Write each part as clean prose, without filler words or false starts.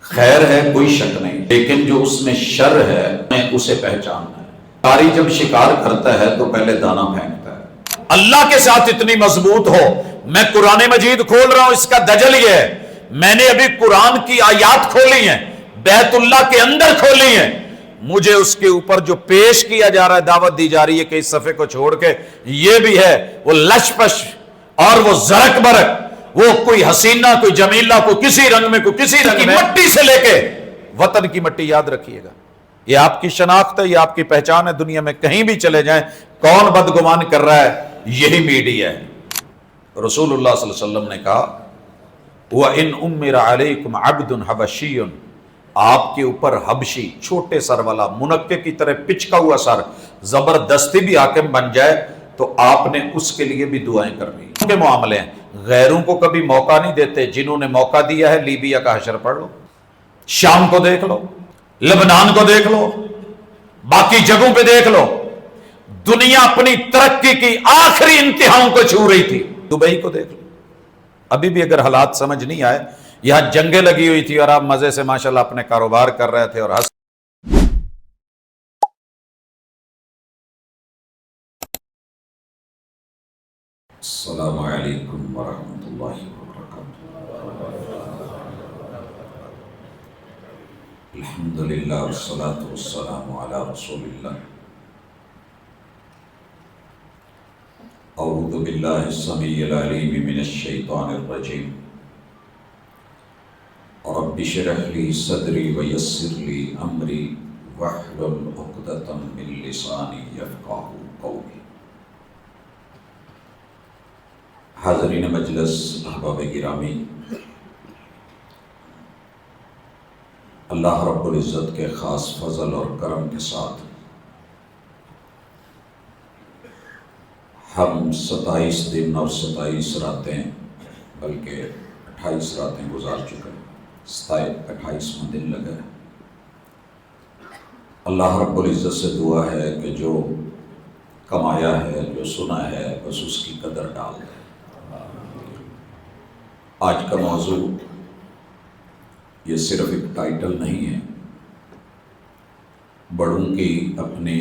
خیر ہے کوئی شک نہیں، لیکن جو اس میں شر ہے ہمیں اسے پہچاننا ہے۔ شکاری جب شکار کرتا ہے تو پہلے دانہ پھینکتا ہے۔ اللہ کے ساتھ اتنی مضبوط ہو، میں قرآن مجید کھول رہا ہوں، اس کا دجل یہ ہے، میں نے ابھی قرآن کی آیات کھولی ہیں، بیت اللہ کے اندر کھولی ہیں، مجھے اس کے اوپر جو پیش کیا جا رہا ہے، دعوت دی جا رہی ہے کہ اس صفحے کو چھوڑ کے یہ بھی ہے، وہ لش پش اور وہ زرک برک، وہ کوئی حسینہ کوئی جمیلہ کو کسی رنگ میں کوئی کسی رنگ میں، مٹی سے لے کے وطن کی مٹی، یاد رکھیے گا یہ آپ کی شناخت ہے، یہ آپ کی پہچان ہے، دنیا میں کہیں بھی چلے جائیں کون بدگمان کر رہا ہے؟ یہی میڈیا ہے۔ رسول اللہ صلی اللہ علیہ وسلم نے کہا وَإِنْ أُمِّرَ عَلَيْكُمْ عَبْدٌ حَبَشِيٌّ، آپ کے اوپر حبشی چھوٹے سر والا منقے کی طرح پچکا ہوا سر زبردستی بھی حاکم بن جائے تو آپ نے اس کے لیے بھی دعائیں کرنی کے معاملے ہیں، غیروں کو کبھی موقع نہیں دیتے۔ جنہوں نے موقع دیا ہے، لیبیا کا حشر پڑھ لو، شام کو دیکھ لو، لبنان کو دیکھ لو، باقی جگہوں پہ دیکھ لو، دنیا اپنی ترقی کی آخری انتہاؤں کو چھو رہی تھی۔ دبئی کو دیکھ لو، ابھی بھی اگر حالات سمجھ نہیں آئے، یہاں جنگیں لگی ہوئی تھی اور آپ مزے سے ماشاءاللہ اپنے کاروبار کر رہے تھے اور ہنس السلام علیکم ورحمۃ اللہ وبرکاتہ۔ الحمدللہ والصلاة والسلام علی رسول اللہ۔ اعوذ باللہ السمیع العلیم من الشیطان الرجیم۔ رب اشرح لی صدری ویسر لی امری واحلل عقدۃ من لسانی یفقہوا قولی۔ حاضرین مجلس، احباب گرامی، اللہ رب العزت کے خاص فضل اور کرم کے ساتھ ہم 27 دن اور 27 راتیں بلکہ 28 راتیں گزار چکے ہیں، 28واں دن لگا ہے۔ اللہ رب العزت سے دعا ہے کہ جو کمایا ہے، جو سنا ہے، بس اس کی قدر ڈال دے۔ آج کا موضوع یہ صرف ایک ٹائٹل نہیں ہے، بڑوں کی اپنی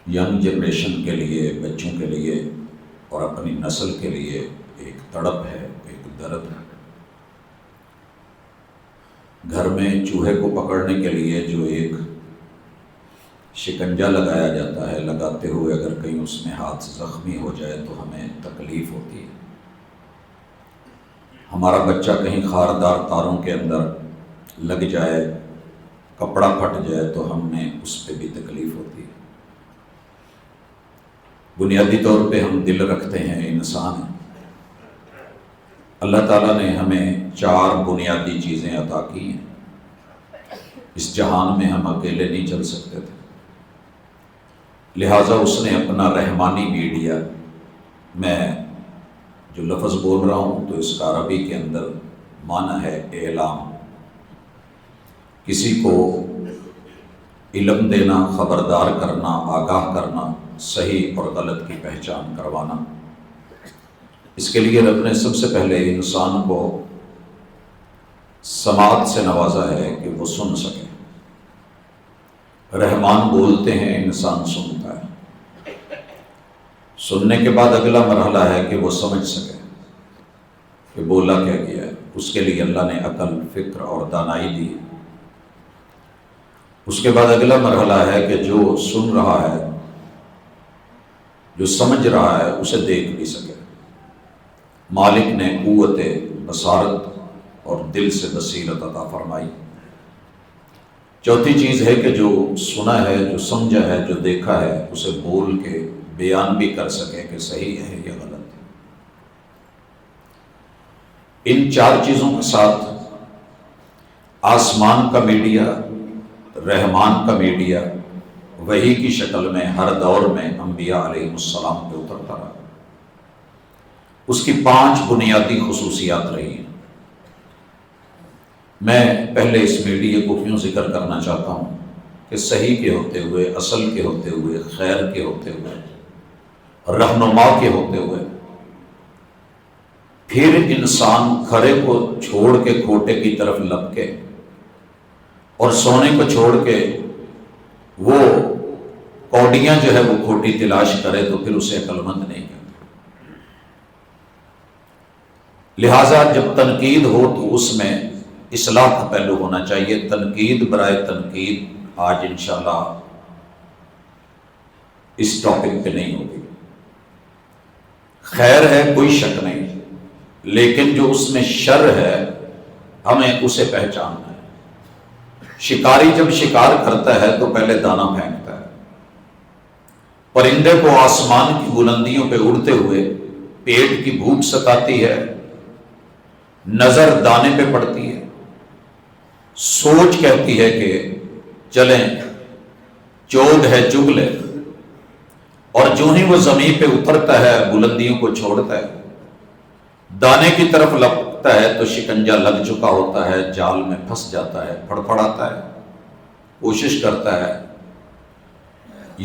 ینگ جنریشن کے لیے، بچوں کے لیے اور اپنی نسل کے لیے ایک تڑپ ہے، ایک درد ہے۔ گھر میں چوہے کو پکڑنے کے لیے جو ایک شکنجا لگایا جاتا ہے، لگاتے ہوئے اگر کہیں اس میں ہاتھ زخمی ہو جائے تو ہمیں تکلیف ہوتی ہے۔ ہمارا بچہ کہیں خاردار تاروں کے اندر لگ جائے، کپڑا پھٹ جائے تو ہمیں اس پہ بھی تکلیف ہوتی ہے۔ بنیادی طور پہ ہم دل رکھتے ہیں، انسان ہیں۔ اللہ تعالیٰ نے ہمیں 4 بنیادی چیزیں عطا کی ہیں۔ اس جہان میں ہم اکیلے نہیں چل سکتے تھے، لہٰذا اس نے اپنا رحمانی میڈیا، میں جو لفظ بول رہا ہوں تو اس کا عربی کے اندر معنی ہے اعلام، کسی کو علم دینا، خبردار کرنا، آگاہ کرنا، صحیح اور غلط کی پہچان کروانا۔ اس کے لیے رب نے سب سے پہلے انسان کو سماعت سے نوازا ہے کہ وہ سن سکے۔ رحمان بولتے ہیں، انسان سنتا ہے۔ سننے کے بعد اگلا مرحلہ ہے کہ وہ سمجھ سکے کہ بولا کیا گیا ہے۔ اس کے لیے اللہ نے عقل، فکر اور دانائی دی۔ اس کے بعد اگلا مرحلہ ہے کہ جو سن رہا ہے، جو سمجھ رہا ہے، اسے دیکھ بھی سکے۔ مالک نے قوت بصارت اور دل سے بصیرت عطا فرمائی۔ چوتھی چیز ہے کہ جو سنا ہے، جو سمجھا ہے، جو دیکھا ہے، اسے بول کے بیان بھی کر سکے کہ صحیح ہے یا غلط ہے۔ ان 4 چیزوں کے ساتھ آسمان کا میڈیا، رحمان کا میڈیا، وحی کی شکل میں ہر دور میں انبیاء علیہ السلام پہ اترتا رہا۔ اس کی 5 بنیادی خصوصیات رہی ہیں۔ میں پہلے اس میڈیا کو کیوں ذکر کرنا چاہتا ہوں کہ صحیح کے ہوتے ہوئے، اصل کے ہوتے ہوئے، خیر کے ہوتے ہوئے، رہنما کے ہوتے ہوئے پھر انسان کھرے کو چھوڑ کے کھوٹے کی طرف لپکے اور سونے کو چھوڑ کے وہ کوڈیاں جو ہے وہ کھوٹی تلاش کرے تو پھر اسے عقل مند نہیں کہتے۔ لہذا جب تنقید ہو تو اس میں اصلاح کا پہلو ہونا چاہیے، تنقید برائے تنقید آج انشاءاللہ اس ٹاپک پہ نہیں ہوگی۔ خیر ہے کوئی شک نہیں، لیکن جو اس میں شر ہے ہمیں اسے پہچاننا ہے۔ شکاری جب شکار کرتا ہے تو پہلے دانہ پھینکتا ہے۔ پرندے کو آسمان کی بلندیوں پہ اڑتے ہوئے پیٹ کی بھوک ستاتی ہے، نظر دانے پہ پڑتی ہے، سوچ کہتی ہے کہ چلیں چوگ ہے چگ لے، اور جو ہی وہ زمین پہ اترتا ہے بلندیوں کو چھوڑتا ہے، دانے کی طرف لپکتا ہے تو شکنجہ لگ چکا ہوتا ہے، جال میں پھنس جاتا ہے، پھڑپڑاتا ہے، کوشش کرتا ہے۔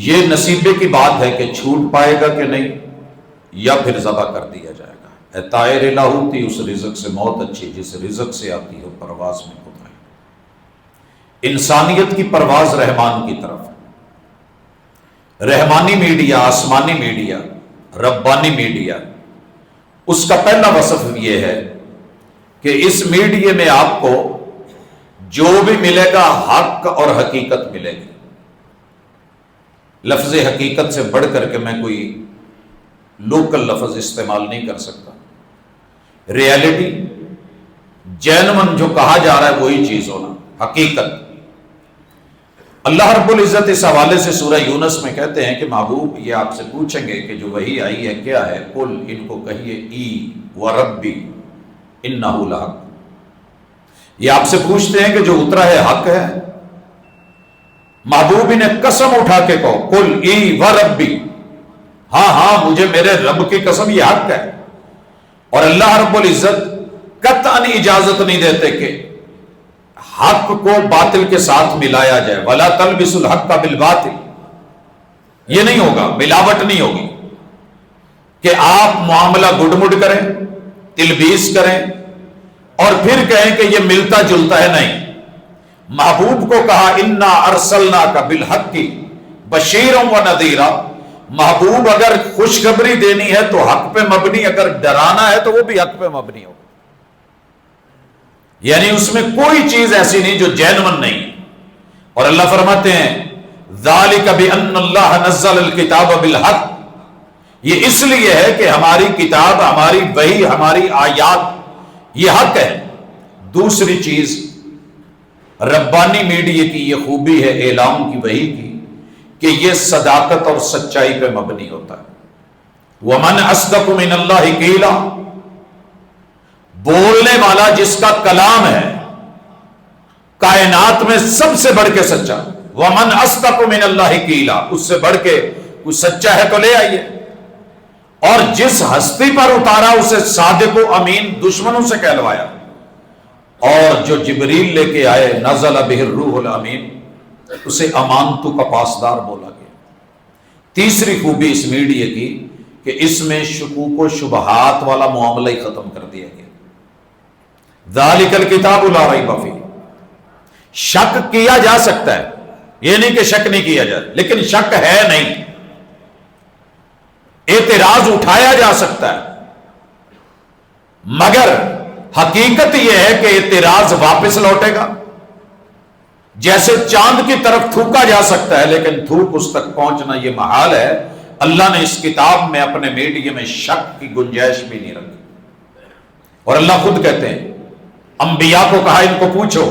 یہ نصیبے کی بات ہے کہ چھوٹ پائے گا کہ نہیں، یا پھر ذبح کر دیا جائے گا۔ اے طائر الہ ہوتی اس رزق سے موت اچھی جس رزق سے آتی ہو پرواز میں خود ہے۔ انسانیت کی پرواز رحمان کی طرف، رحمانی میڈیا، آسمانی میڈیا، ربانی میڈیا، اس کا پہلا وصف یہ ہے کہ اس میڈیا میں آپ کو جو بھی ملے گا حق اور حقیقت ملے گی۔ لفظ حقیقت سے بڑھ کر کے میں کوئی لوکل لفظ استعمال نہیں کر سکتا۔ ریالٹی، جینون جو کہا جا رہا ہے وہی چیز ہونا، حقیقت۔ اللہ رب العزت اس حوالے سے سورہ یونس میں کہتے ہیں کہ محبوب یہ آپ سے پوچھیں گے کہ جو وحی آئی ہے کیا ہے، قل ان کو کہیے ای وربی انہ لحق، یہ آپ سے پوچھتے ہیں کہ جو اترا ہے حق ہے۔ محبوب نے قسم اٹھا کے کہو قل ای وربی، ہاں ہاں مجھے میرے رب کی قسم یہ حق ہے۔ اور اللہ رب العزت قطعاً اجازت نہیں دیتے کہ حق کو باطل کے ساتھ ملایا جائے، وَلَا تَلْبِسُ الْحَقَّ بِالْبَاطِلِ، یہ نہیں ہوگا، ملاوٹ نہیں ہوگی کہ آپ معاملہ گڈ مڈ کریں، تلبیس کریں اور پھر کہیں کہ یہ ملتا جلتا ہے۔ نہیں، محبوب کو کہا اِنَّا أَرْسَلْنَاكَ بِالْحَقِّ بَشِيرًا وَنَذِيرًا، محبوب اگر خوشخبری دینی ہے تو حق پہ مبنی، اگر ڈرانا ہے تو وہ بھی حق پہ مبنی ہو، یعنی اس میں کوئی چیز ایسی نہیں جو جینون نہیں۔ اور اللہ فرماتے ہیں ذَلِكَ بِأَنَّ اللَّهَ نَزَّلَ الْكِتَابَ بِالْحَقِّ، یہ اس لیے ہے کہ ہماری کتاب، ہماری وحی، ہماری آیات یہ حق ہے۔ دوسری چیز ربانی میڈیا کی یہ خوبی ہے اعلام کی وحی کی کہ یہ صداقت اور سچائی پہ مبنی ہوتا ہے۔ وَمَنْ أَصْدَقُ مِنَ اللَّهِ قِيلًا، بولنے والا جس کا کلام ہے کائنات میں سب سے بڑھ کے سچا، وَمَنْ أَصْدَقُ مِنَ اللَّهِ قِيلًا، اس سے بڑھ کے کوئی سچا ہے تو لے آئیے۔ اور جس ہستی پر اتارا اسے صادق و امین دشمنوں سے کہلوایا، اور جو جبریل لے کے آئے نزل بہ الروح الامین، اسے امانتوں کا پاسدار بولا گیا۔ تیسری خوبی اس میڈیا کی کہ اس میں شکوک و شبہات والا معاملہ ہی ختم کر دیا گیا۔ ذالک الکتاب لا ریب فیہ، شک کیا جا سکتا ہے، یہ نہیں کہ شک نہیں کیا جائے، لیکن شک ہے نہیں، اعتراض اٹھایا جا سکتا ہے، مگر حقیقت یہ ہے کہ اعتراض واپس لوٹے گا۔ جیسے چاند کی طرف تھوکا جا سکتا ہے لیکن تھوک اس تک پہنچنا یہ محال ہے، اللہ نے اس کتاب میں اپنے میڈیا میں شک کی گنجائش بھی نہیں رکھی۔ اور اللہ خود کہتے ہیں، انبیاء کو کہا ان کو پوچھو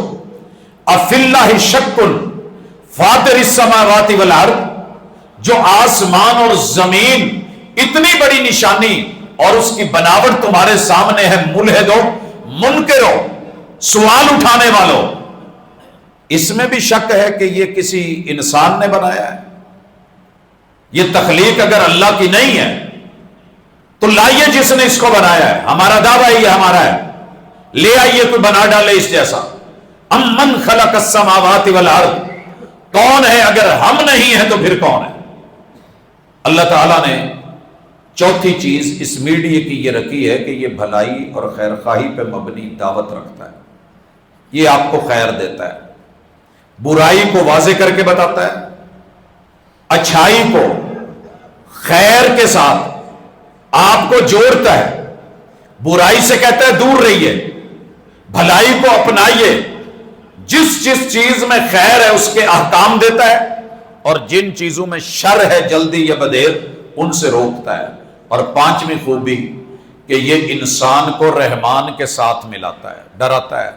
افی اللہ شک فاطر السماوات والارض، جو آسمان اور زمین اتنی بڑی نشانی اور اس کی بناوٹ تمہارے سامنے ہے، ملحدو منکرو سوال اٹھانے والوں، اس میں بھی شک ہے کہ یہ کسی انسان نے بنایا ہے؟ یہ تخلیق اگر اللہ کی نہیں ہے تو لائیے جس نے اس کو بنایا ہے، ہمارا دعویٰ یہ ہمارا ہے، لے آئیے کوئی بنا ڈالے اس جیسا۔ امن خلق السماوات والارض، کون ہے؟ اگر ہم نہیں ہیں تو پھر کون ہے؟ اللہ تعالیٰ نے چوتھی چیز اس میڈیا کی یہ رکھی ہے کہ یہ بھلائی اور خیر خواہی پہ مبنی دعوت رکھتا ہے. یہ آپ کو خیر دیتا ہے، برائی کو واضح کر کے بتاتا ہے، اچھائی کو خیر کے ساتھ آپ کو جوڑتا ہے، برائی سے کہتا ہے دور رہیے، بھلائی کو اپنائیے. جس چیز میں خیر ہے اس کے احکام دیتا ہے، اور جن چیزوں میں شر ہے جلدی یا بدیر ان سے روکتا ہے. اور پانچویں خوبی کہ یہ انسان کو رحمان کے ساتھ ملاتا ہے، ڈراتا ہے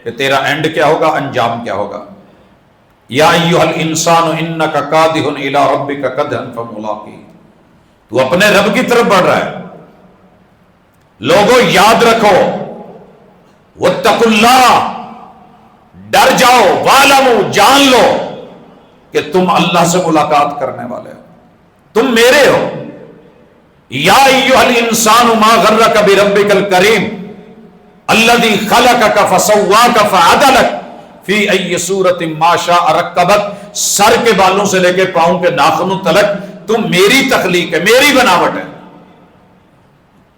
کہ تیرا اینڈ کیا ہوگا، انجام کیا ہوگا. یا ایھا الانسان انک کادح الی ربک کدحا فملاقیہ. تو اپنے رب کی طرف بڑھ رہا ہے. لوگوں یاد رکھو، واتقوا اللہ، ڈر جاؤ، وَاعْلَمُوا، جان لو کہ تم اللہ سے ملاقات کرنے والے ہو، تم میرے ہو. یا ایھا الانسان ما غرک بربک الکریم الذی خلقک فسواک فعدلک فی ای صورت ما شاء رکبک. سر کے بالوں سے لے کے پاؤں کے ناخنوں تلک تم میری تخلیق ہے، میری بناوٹ ہے.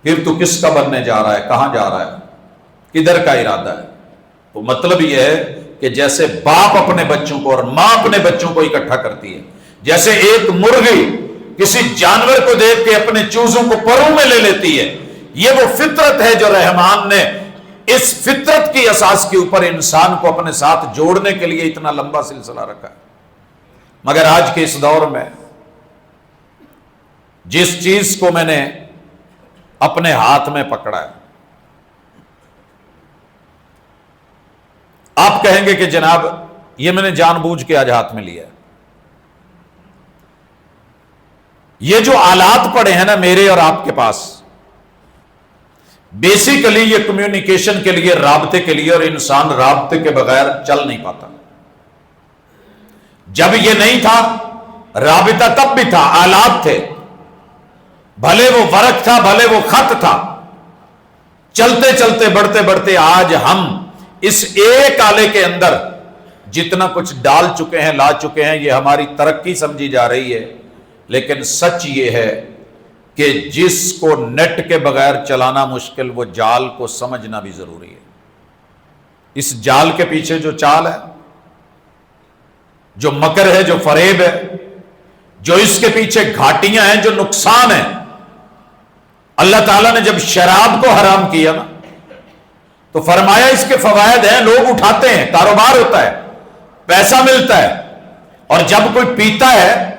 پھر تو کس کا بننے جا رہا ہے، کہاں جا رہا ہے، کدھر کا ارادہ ہے؟ تو مطلب یہ ہے کہ جیسے باپ اپنے بچوں کو اور ماں اپنے بچوں کو اکٹھا کرتی ہے، جیسے ایک مرغی کسی جانور کو دیکھ کے اپنے چوزوں کو پروں میں لے لیتی ہے، یہ وہ فطرت ہے جو رحمان نے اس فطرت کی اساس کے اوپر انسان کو اپنے ساتھ جوڑنے کے لیے اتنا لمبا سلسلہ رکھا ہے. مگر آج کے اس دور میں جس چیز کو میں نے اپنے ہاتھ میں پکڑا ہے، آپ کہیں گے کہ جناب یہ میں نے جان بوجھ کے آج ہاتھ میں لیا ہے. یہ جو آلات پڑے ہیں نا میرے اور آپ کے پاس، بیسیکلی یہ کمیونیکیشن کے لیے، رابطے کے لیے، اور انسان رابطے کے بغیر چل نہیں پاتا. جب یہ نہیں تھا رابطہ تب بھی تھا، آلات تھے، بھلے وہ ورق تھا بھلے وہ خط تھا. چلتے چلتے بڑھتے بڑھتے آج ہم اس ایک آلے کے اندر جتنا کچھ ڈال چکے ہیں، لا چکے ہیں، یہ ہماری ترقی سمجھی جا رہی ہے. لیکن سچ یہ ہے کہ جس کو نیٹ کے بغیر چلانا مشکل، وہ جال کو سمجھنا بھی ضروری ہے. اس جال کے پیچھے جو چال ہے، جو مکر ہے، جو فریب ہے، جو اس کے پیچھے گھاٹیاں ہیں، جو نقصان ہیں. اللہ تعالیٰ نے جب شراب کو حرام کیا نا تو فرمایا اس کے فوائد ہیں، لوگ اٹھاتے ہیں، کاروبار ہوتا ہے، پیسہ ملتا ہے، اور جب کوئی پیتا ہے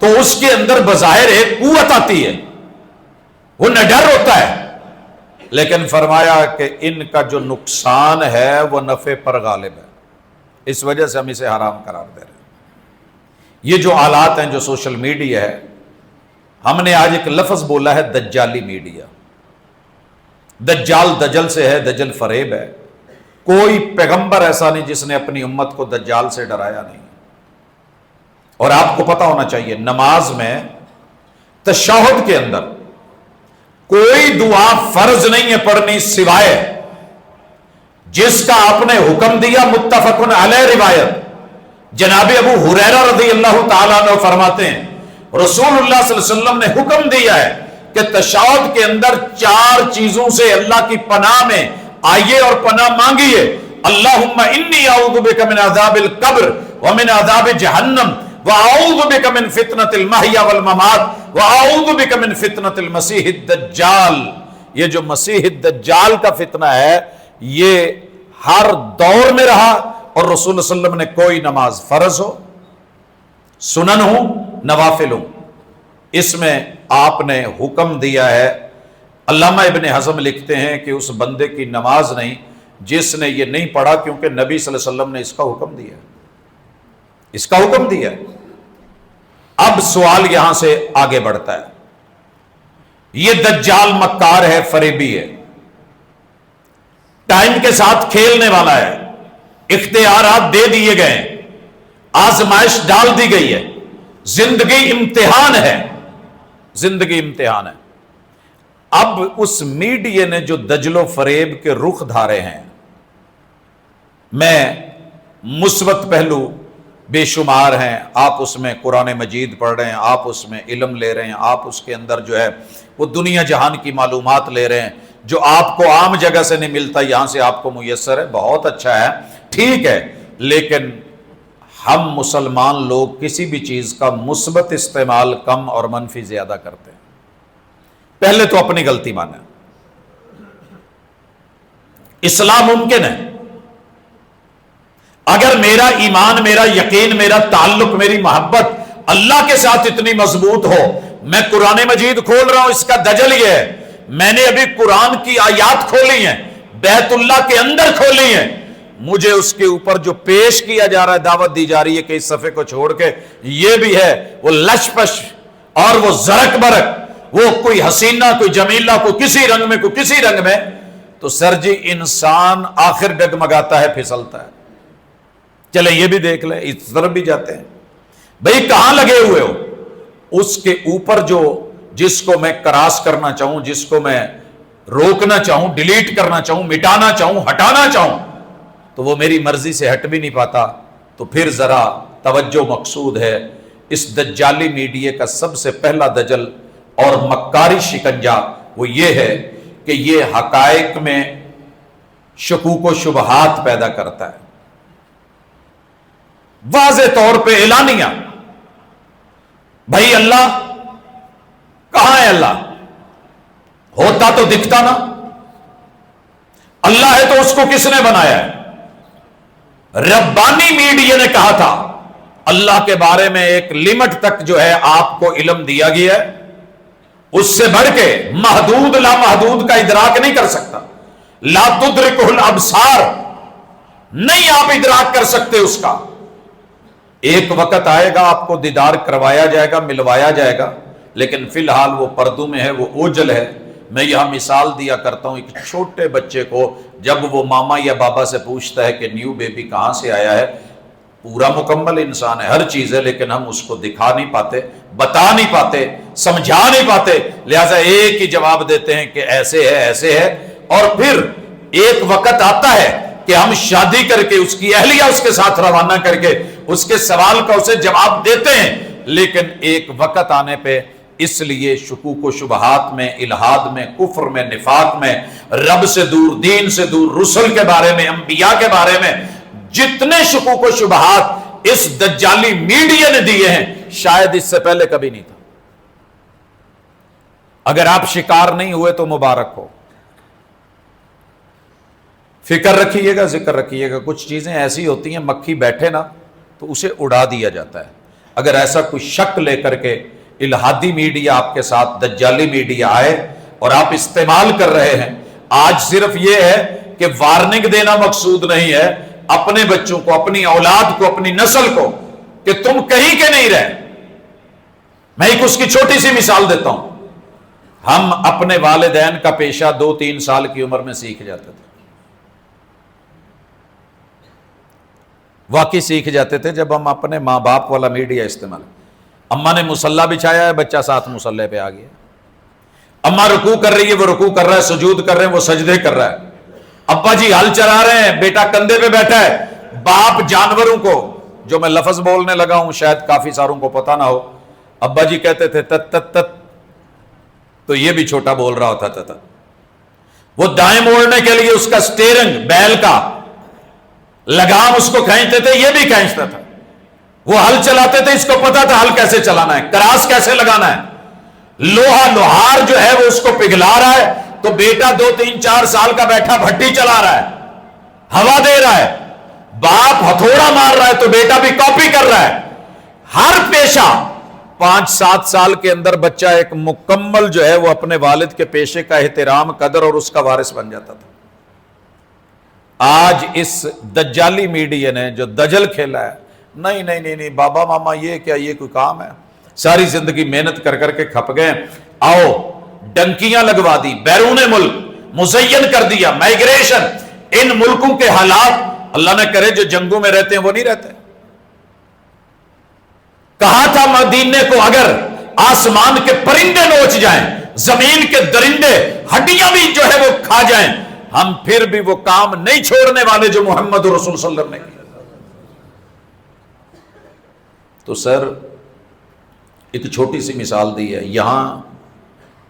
تو اس کے اندر بظاہر ایک قوت آتی ہے، وہ نڈر ہوتا ہے. لیکن فرمایا کہ ان کا جو نقصان ہے وہ نفع پر غالب ہے، اس وجہ سے ہم اسے حرام قرار دے رہے ہیں. یہ جو آلات ہیں، جو سوشل میڈیا ہے، ہم نے آج ایک لفظ بولا ہے دجالی میڈیا. دجال دجل سے ہے، دجل فریب ہے. کوئی پیغمبر ایسا نہیں جس نے اپنی امت کو دجال سے ڈرایا نہیں. اور آپ کو پتا ہونا چاہیے نماز میں تشہد کے اندر کوئی دعا فرض نہیں ہے پڑھنی سوائے جس کا آپ نے حکم دیا. متفق علیہ روایت جناب ابو ہریرہ رضی اللہ تعالیٰ عنہ فرماتے ہیں رسول اللہ صلی اللہ علیہ وسلم نے حکم دیا ہے کہ تشہد کے اندر 4 چیزوں سے اللہ کی پناہ میں آئیے اور پناہ مانگیے. اللہم انی اعوذ بک من عذاب القبر ومن عذاب جہنم وَأَعُوذُ بِكَ مِنْ فِتْنَةِ الْمَحْيَا وَالْمَمَاتِ وَأَعُوذُ بِكَ مِنْ فِتْنَةِ الْمَسِيحِ الدَّجَّالِ. یہ جو مسیح الدجال کا فتنہ ہے یہ ہر دور میں رہا، اور رسول اللہ صلی اللہ علیہ وسلم نے کوئی نماز فرض ہو، سنن ہو، نوافل ہو، اس میں آپ نے حکم دیا ہے. علامہ ابن حزم لکھتے ہیں کہ اس بندے کی نماز نہیں جس نے یہ نہیں پڑھا، کیونکہ نبی صلی اللہ علیہ وسلم نے اس کا حکم دیا، اس کا حکم دیا. اب سوال یہاں سے آگے بڑھتا ہے. یہ دجال مکار ہے، فریبی ہے، ٹائم کے ساتھ کھیلنے والا ہے، اختیارات دے دیے گئے، آزمائش ڈال دی گئی ہے، زندگی امتحان ہے، زندگی امتحان ہے. اب اس میڈیا نے جو دجل و فریب کے رخ دھارے ہیں، میں مثبت پہلو بے شمار ہیں، آپ اس میں قرآن مجید پڑھ رہے ہیں، آپ اس میں علم لے رہے ہیں، آپ اس کے اندر جو ہے وہ دنیا جہان کی معلومات لے رہے ہیں جو آپ کو عام جگہ سے نہیں ملتا، یہاں سے آپ کو میسر ہے، بہت اچھا ہے، ٹھیک ہے، لیکن ہم مسلمان لوگ کسی بھی چیز کا مثبت استعمال کم اور منفی زیادہ کرتے ہیں۔ پہلے تو اپنی غلطی مانیں، اسلام ممکن ہے اگر میرا ایمان، میرا یقین، میرا تعلق، میری محبت اللہ کے ساتھ اتنی مضبوط ہو۔ میں قرآن مجید کھول رہا ہوں، اس کا دجل یہ ہے، میں نے ابھی قرآن کی آیات کھولی ہیں، بیت اللہ کے اندر کھولی ہیں، مجھے اس کے اوپر جو پیش کیا جا رہا ہے، دعوت دی جا رہی ہے کہ اس صفحے کو چھوڑ کے یہ بھی ہے، وہ لش پش اور وہ زرک برک، وہ کوئی حسینہ، کوئی جمیلہ، کوئی کسی رنگ میں، کوئی کسی رنگ میں، تو سر جی انسان آخر ڈگمگاتا ہے، پھسلتا ہے۔ چلیں یہ بھی دیکھ لیں، اس طرف بھی جاتے ہیں، بھئی کہاں لگے ہوئے ہو؟ اس کے اوپر جو جس کو میں کراس کرنا چاہوں، جس کو میں روکنا چاہوں، ڈیلیٹ کرنا چاہوں، مٹانا چاہوں، ہٹانا چاہوں، تو وہ میری مرضی سے ہٹ بھی نہیں پاتا۔ تو پھر ذرا توجہ مقصود ہے، اس دجالی میڈیا کا سب سے پہلا دجل اور مکاری شکنجہ وہ یہ ہے کہ یہ حقائق میں شکوک و شبہات پیدا کرتا ہے، واضح طور پہ اعلانیہ، بھائی اللہ کہاں ہے؟ اللہ ہوتا تو دکھتا نا، اللہ ہے تو اس کو کس نے بنایا ہے؟ ربانی میڈیا نے کہا تھا اللہ کے بارے میں ایک لمٹ تک جو ہے آپ کو علم دیا گیا ہے، اس سے بڑھ کے محدود لا محدود کا ادراک نہیں کر سکتا، لا تدرکہ الابصار، نہیں آپ ادراک کر سکتے اس کا۔ ایک وقت آئے گا آپ کو دیدار کروایا جائے گا، ملوایا جائے گا، لیکن فی الحال وہ پردوں میں ہے، وہ اوجل ہے۔ میں یہاں مثال دیا کرتا ہوں، ایک چھوٹے بچے کو جب وہ ماما یا بابا سے پوچھتا ہے کہ نیو بیبی کہاں سے آیا ہے، پورا مکمل انسان ہے، ہر چیز ہے، لیکن ہم اس کو دکھا نہیں پاتے، بتا نہیں پاتے، سمجھا نہیں پاتے، لہٰذا ایک ہی جواب دیتے ہیں کہ ایسے ہے، ایسے ہے۔ اور پھر ایک وقت آتا ہے کہ ہم شادی کر کے اس کی اہلیہ اس کے ساتھ روانہ کر کے اس کے سوال کا اسے جواب دیتے ہیں، لیکن ایک وقت آنے پہ اس لیے شکوک و شبہات میں، الہاد میں، کفر میں، نفاق میں، رب سے دور، دین سے دور، رسل کے بارے میں، انبیاء کے بارے میں جتنے شکوک و شبہات اس دجالی میڈیا نے دیے ہیں، شاید اس سے پہلے کبھی نہیں تھا۔ اگر آپ شکار نہیں ہوئے تو مبارک ہو، فکر رکھیے گا، ذکر رکھیے گا، کچھ چیزیں ایسی ہوتی ہیں مکھی بیٹھے نا تو اسے اڑا دیا جاتا ہے۔ اگر ایسا کوئی شک لے کر کے الہادی میڈیا آپ کے ساتھ، دجالی میڈیا آئے اور آپ استعمال کر رہے ہیں، آج صرف یہ ہے کہ وارننگ دینا مقصود نہیں ہے اپنے بچوں کو، اپنی اولاد کو، اپنی نسل کو، کہ تم کہیں کے نہیں رہے۔ میں ایک اس کی چھوٹی سی مثال دیتا ہوں، ہم اپنے والدین کا پیشہ 2-3 سال کی عمر میں سیکھ جاتے تھے، واقعی سیکھ جاتے تھے جب ہم اپنے ماں باپ والا میڈیا استعمال، اماں نے مصلی بچھایا ہے، بچہ ساتھ مصلی پہ آ گیا، اماں رکوع کر رہی ہے، وہ رکوع کر رہا ہے، سجود کر رہے ہیں، وہ سجدے کر رہا ہے، ابا جی ہل چلا رہے ہیں، بیٹا کندھے پہ بیٹھا ہے۔ باپ جانوروں کو، جو میں لفظ بولنے لگا ہوں شاید کافی ساروں کو پتہ نہ ہو، ابا جی کہتے تھے تت تت تت، تو یہ بھی چھوٹا بول رہا ہوتا تھا، وہ دائیں موڑنے کے لیے اس کا سٹیرنگ بیل کا لگام اس کو کھینچتے تھے، یہ بھی کھینچتا تھا، وہ ہل چلاتے تھے، اس کو پتا تھا ہل کیسے چلانا ہے، کراس کیسے لگانا ہے، لوہا لوہار جو ہے وہ اس کو پگھلا رہا ہے، تو بیٹا 2-3-4 سال کا بیٹھا بھٹی چلا رہا ہے، ہوا دے رہا ہے، باپ ہتھوڑا مار رہا ہے تو بیٹا بھی کاپی کر رہا ہے۔ ہر پیشہ 5-7 سال کے اندر بچہ ایک مکمل جو ہے وہ اپنے والد کے پیشے کا احترام، قدر اور اس کا وارث بن جاتا تھا۔ آج اس دجالی میڈیا نے جو دجل کھیلا ہے، نہیں نہیں نہیں نہیں بابا ماما یہ کیا، یہ کوئی کام ہے، ساری زندگی محنت کر کر کے کھپ گئے، آؤ ڈنکیاں لگوا دی، بیرون ملک مزین کر دیا، مائگریشن، ان ملکوں کے حالات اللہ نے کرے جو جنگوں میں رہتے ہیں وہ نہیں رہتے۔ کہا تھا مدینے کو اگر آسمان کے پرندے نوچ جائیں، زمین کے درندے ہڈیاں بھی جو ہے وہ کھا جائیں، ہم پھر بھی وہ کام نہیں چھوڑنے والے جو محمد رسول صلی اللہ علیہ وسلم نے کیا۔ تو سر ایک چھوٹی سی مثال دی ہے، یہاں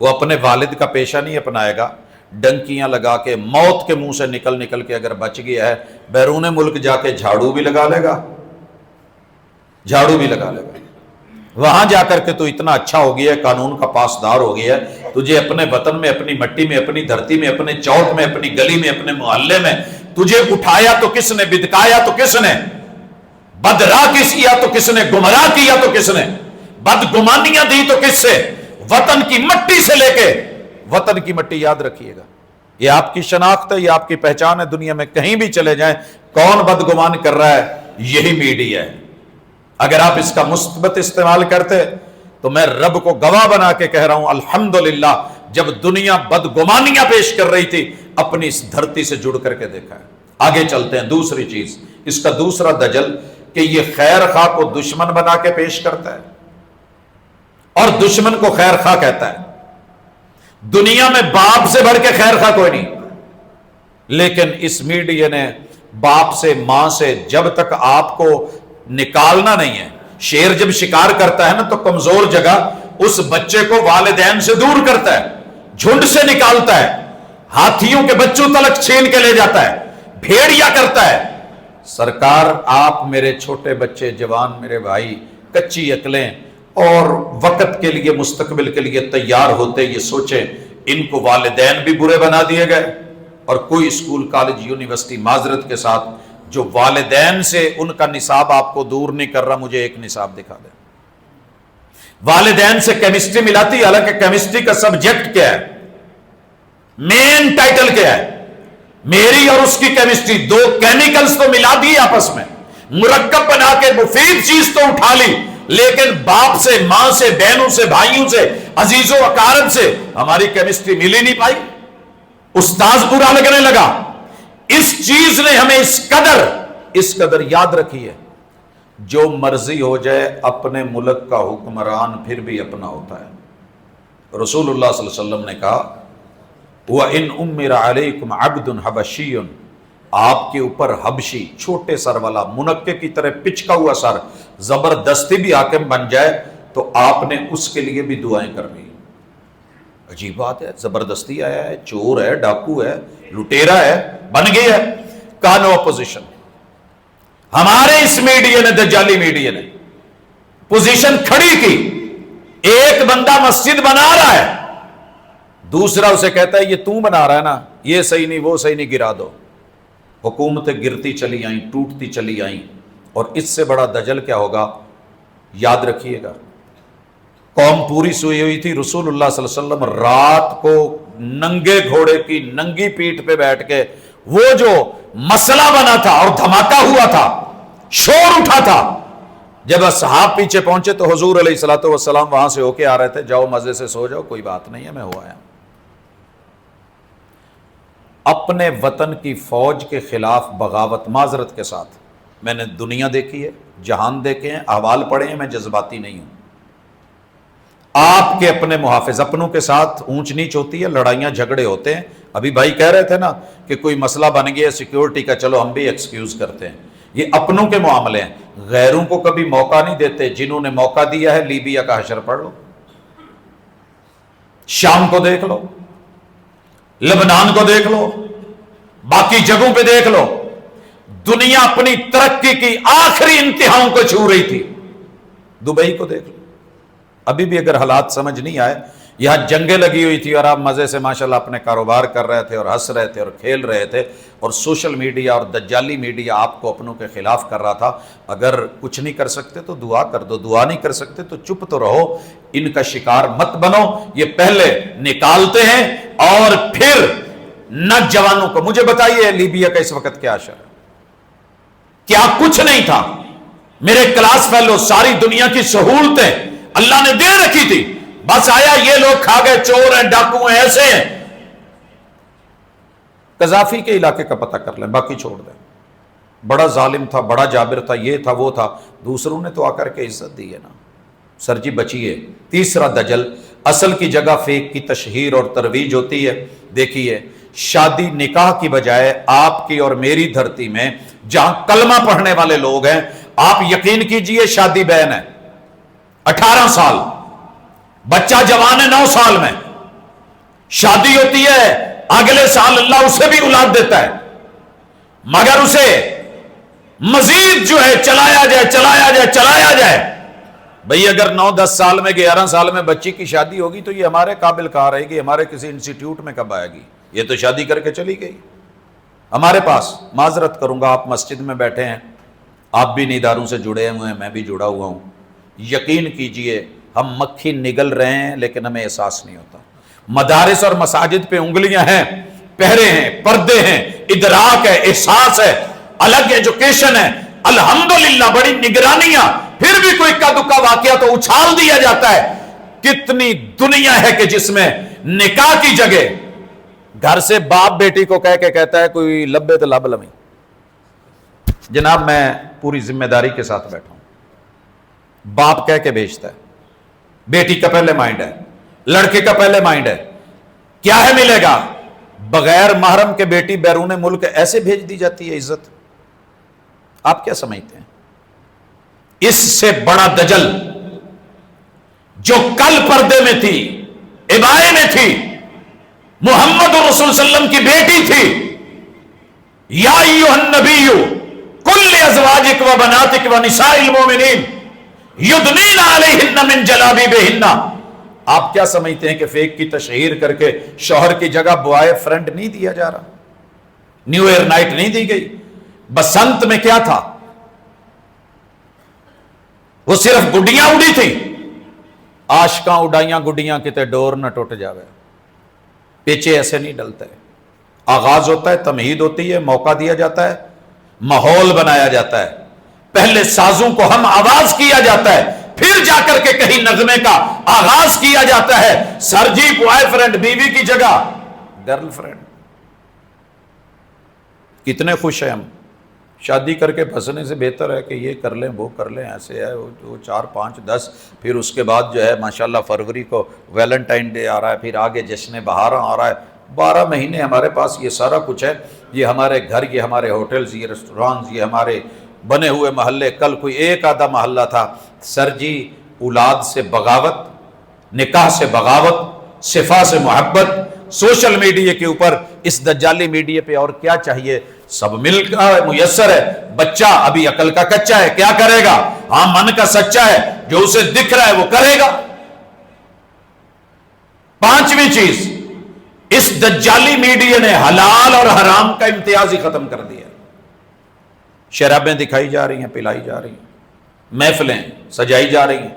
وہ اپنے والد کا پیشہ نہیں اپنائے گا، ڈنکیاں لگا کے موت کے منہ سے نکل نکل کے اگر بچ گیا ہے، بیرون ملک جا کے جھاڑو بھی لگا لے گا، جھاڑو بھی لگا لے گا، وہاں جا کر کے تو اتنا اچھا ہو گیا ہے، قانون کا پاسدار ہو گیا ہے، تجھے اپنے وطن میں، اپنی مٹی میں، اپنی دھرتی میں، اپنے چوک میں، اپنی گلی میں، اپنے محلے میں تجھے اٹھایا تو کس نے، بدکایا تو کس نے، بدراہ کس کیا تو کس نے، گمراہ کیا تو کس نے، بدگمانیاں دی تو کس سے، وطن کی مٹی سے لے کے، وطن کی مٹی یاد رکھیے گا، یہ آپ کی شناخت ہے، یہ آپ کی پہچان ہے، دنیا میں کہیں بھی چلے جائیں کون بدگمان کر رہا ہے، یہی میڈیا ہے۔ اگر آپ اس کا مثبت استعمال کرتے تو میں رب کو گواہ بنا کے کہہ رہا ہوں الحمدللہ، جب دنیا بدگمانیاں پیش کر رہی تھی اپنی اس دھرتی سے جڑ کر کے دیکھا ہے۔ آگے چلتے ہیں، دوسری چیز اس کا دوسرا دجل کہ یہ خیر خواہ کو دشمن بنا کے پیش کرتا ہے اور دشمن کو خیر خواہ کہتا ہے۔ دنیا میں باپ سے بڑھ کے خیر خواہ کوئی نہیں، لیکن اس میڈیا نے باپ سے، ماں سے، جب تک آپ کو نکالنا نہیں ہے، شیر جب شکار کرتا ہے نا تو کمزور جگہ اس بچے کو والدین سے دور کرتا ہے، جھنڈ سے نکالتا ہے، ہاتھیوں کے بچوں تلک چھین کے لے جاتا ہے، بھیڑیا کرتا ہے۔ سرکار آپ میرے چھوٹے بچے، جوان میرے بھائی، کچی عقلیں اور وقت کے لیے، مستقبل کے لیے تیار ہوتے یہ سوچیں ان کو والدین بھی برے بنا دیے گئے، اور کوئی اسکول، کالج، یونیورسٹی معذرت کے ساتھ جو والدین سے ان کا نصاب آپ کو دور نہیں کر رہا، مجھے ایک نصاب دکھا دیں۔ والدین سے کیمسٹری ملاتی، حالانکہ کیمسٹری کا سبجیکٹ کیا ہے، مین ٹائٹل کیا ہے، میری اور اس کی کیمسٹری، دو کیمیکلز تو ملا دی آپس میں، مرکب بنا کے مفید چیز تو اٹھا لی، لیکن باپ سے، ماں سے، بہنوں سے، بھائیوں سے، عزیزوں اقارب سے ہماری کیمسٹری مل ہی نہیں پائی، استاذ برا لگنے لگا۔ اس چیز نے ہمیں اس قدر یاد رکھی ہے، جو مرضی ہو جائے اپنے ملک کا حکمران پھر بھی اپنا ہوتا ہے۔ رسول اللہ صلی اللہ علیہ وسلم نے کہا وَإِنْ أُمِّرَ عَلَيْكُمْ عَبْدٌ حَبَشِيٌّ، آپ کے اوپر حبشی، چھوٹے سر والا، منقے کی طرح پچکا ہوا سر، زبردستی بھی حاکم بن جائے تو آپ نے اس کے لیے بھی دعائیں کرنی۔ عجیب بات ہے، زبردستی آیا ہے، چور ہے، ڈاکو ہے، لٹیرا ہے، بن گئی ہے، کہا نو اپوزیشن۔ ہمارے اس میڈیا نے، دجالی میڈیا نے پوزیشن کھڑی کی، ایک بندہ مسجد بنا رہا ہے، دوسرا اسے کہتا ہے یہ تم بنا رہا ہے نا، یہ صحیح نہیں، وہ صحیح نہیں، گرا دو۔ حکومتیں گرتی چلی آئیں، ٹوٹتی چلی آئیں، اور اس سے بڑا دجل کیا ہوگا یاد رکھیے گا۔ قوم پوری سوئی ہوئی تھی، رسول اللہ صلی اللہ علیہ وسلم رات کو ننگے گھوڑے کی ننگی پیٹھ پہ بیٹھ کے، وہ جو مسئلہ بنا تھا اور دھماکہ ہوا تھا، شور اٹھا تھا، جب اصحاب پیچھے پہنچے تو حضور علیہ الصلوۃ والسلام وہاں سے ہو کے آ رہے تھے، جاؤ مزے سے سو جاؤ، کوئی بات نہیں ہے، میں ہو آیا۔ اپنے وطن کی فوج کے خلاف بغاوت، معذرت کے ساتھ میں نے دنیا دیکھی ہے، جہان دیکھے ہیں، احوال پڑھے ہیں، میں جذباتی نہیں ہوں۔ آپ کے اپنے محافظ، اپنوں کے ساتھ اونچ نیچ ہوتی ہے، لڑائیاں جھگڑے ہوتے ہیں۔ ابھی بھائی کہہ رہے تھے نا کہ کوئی مسئلہ بن گیا سیکیورٹی کا، چلو ہم بھی ایکسکیوز کرتے ہیں، یہ اپنوں کے معاملے ہیں، غیروں کو کبھی موقع نہیں دیتے۔ جنہوں نے موقع دیا ہے، لیبیا کا حشر پڑھ لو، شام کو دیکھ لو، لبنان کو دیکھ لو، باقی جگہوں پہ دیکھ لو، دنیا اپنی ترقی کی آخری انتہاؤں کو چھو رہی تھی۔ دبئی کو دیکھ لو، ابھی بھی اگر حالات سمجھ نہیں آئے، یہاں جنگیں لگی ہوئی تھی اور آپ مزے سے ماشاءاللہ اپنے کاروبار کر رہے تھے اور ہنس رہے تھے اور کھیل رہے تھے، اور سوشل میڈیا اور دجالی میڈیا آپ کو اپنوں کے خلاف کر رہا تھا۔ اگر کچھ نہیں کر سکتے تو دعا کر دو، دعا نہیں کر سکتے تو چپ تو رہو، ان کا شکار مت بنو۔ یہ پہلے نکالتے ہیں اور پھر نہ جوانوں کو۔ مجھے بتائیے لیبیا کا اس وقت کیا حشر ہے؟ کیا کچھ نہیں تھا؟ میرے کلاس فیلو، ساری دنیا کی سہولتیں اللہ نے دے رکھی تھی، بس آیا یہ لوگ کھا گئے، چور ہیں، ڈاکو ہیں، ایسے ہیں۔ قذافی کے علاقے کا پتہ کر لیں، باقی چھوڑ دیں۔ بڑا ظالم تھا، بڑا جابر تھا، یہ تھا، وہ تھا، دوسروں نے تو آ کر کے عزت دی ہے نا۔ سر جی بچیے۔ تیسرا دجل، اصل کی جگہ فیک کی تشہیر اور ترویج ہوتی ہے۔ دیکھیے، شادی نکاح کی بجائے آپ کی اور میری دھرتی میں جہاں کلمہ پڑھنے والے لوگ ہیں، آپ یقین کیجئے شادی بین ہے 18 سال، بچہ جوان ہے 9 سال میں، شادی ہوتی ہے اگلے سال اللہ اسے بھی اولاد دیتا ہے، مگر اسے مزید جو ہے چلایا جائے بھئی اگر 9-10 سال میں 11 سال میں بچی کی شادی ہوگی تو یہ ہمارے قابل کہاں رہے گی، ہمارے کسی انسٹیٹیوٹ میں کب آئے گی؟ یہ تو شادی کر کے چلی گئی ہمارے پاس۔ معذرت کروں گا، آپ مسجد میں بیٹھے ہیں، آپ بھی نیداروں سے جڑے ہوئے ہیں، میں بھی جڑا ہوا ہوں، یقین کیجئے ہم مکھی نگل رہے ہیں لیکن ہمیں احساس نہیں ہوتا۔ مدارس اور مساجد پہ انگلیاں ہیں، پہرے ہیں، پردے ہیں، ادراک ہے، احساس ہے، الگ ایجوکیشن ہے، الحمدللہ بڑی نگرانیاں، پھر بھی کوئی کا دکا واقعہ تو اچھال دیا جاتا ہے۔ کتنی دنیا ہے کہ جس میں نکاح کی جگہ گھر سے باپ بیٹی کو کہہ کے کہتا ہے کوئی لبے تو لب لمیں۔ جناب میں پوری ذمہ داری کے ساتھ بیٹھا ہوں، باپ کہہ کے بھیجتا ہے، بیٹی کا پہلے مائنڈ ہے، لڑکے کا پہلے مائنڈ ہے کیا ہے ملے گا، بغیر محرم کے بیٹی بیرون ملک ایسے بھیج دی جاتی ہے عزت۔ آپ کیا سمجھتے ہیں؟ اس سے بڑا دجل جو کل پردے میں تھی، عبائے میں تھی، محمد رسول صلی اللہ علیہ وسلم کی بیٹی تھی، یا ایھا النبی قل لازواجک و بناتک و نساء المؤمنین یدنین علیہن من جلابیبہن۔ آپ کیا سمجھتے ہیں کہ فیک کی تشہیر کر کے شوہر کی جگہ بوائے فرینڈ نہیں دیا جا رہا، نیو ایئر نائٹ نہیں دی گئی؟ بسنت میں کیا تھا؟ وہ صرف گڈیاں اڑی تھی، عاشقاں اڑائیاں گڈیاں کتے ڈور نہ ٹوٹ جاوے، پیچھے ایسے نہیں ڈلتے۔ آغاز ہوتا ہے، تمہید ہوتی ہے، موقع دیا جاتا ہے، ماحول بنایا جاتا ہے، پہلے سازوں کو ہم آواز کیا جاتا ہے، پھر جا کر کے کہیں نغمے کا آغاز کیا جاتا ہے۔ سر جی بوائے فرینڈ بیوی کی جگہ گرل فرینڈ۔ کتنے خوش ہیں ہم، شادی کر کے پھنسنے سے بہتر ہے کہ یہ کر لیں وہ کر لیں، ایسے ہے وہ 4 5 10، پھر اس کے بعد جو ہے ماشاءاللہ فروری کو ویلنٹائن ڈے آ رہا ہے، پھر آگے جشن بہاراں آ رہا ہے، 12 مہینے ہمارے پاس یہ سارا کچھ ہے، یہ ہمارے گھر، یہ ہمارے ہوٹلز، یہ ریسٹورانز، یہ ہمارے بنے ہوئے محلے۔ کل کوئی ایک آدھا محلہ تھا، سر جی اولاد سے بغاوت، نکاح سے بغاوت، صفا سے محبت، سوشل میڈیا کے اوپر اس دجالی میڈیا پہ اور کیا چاہیے، سب مل کر میسر ہے۔ بچہ ابھی عقل کا کچا ہے، کیا کرے گا؟ ہاں من کا سچا ہے، جو اسے دکھ رہا ہے وہ کرے گا۔ 5ویں چیز، اس دجالی میڈیا نے حلال اور حرام کا امتیاز ہی ختم کر دیا۔ شرابیں دکھائی جا رہی ہیں، پلائی جا رہی ہیں، محفلیں سجائی جا رہی ہیں،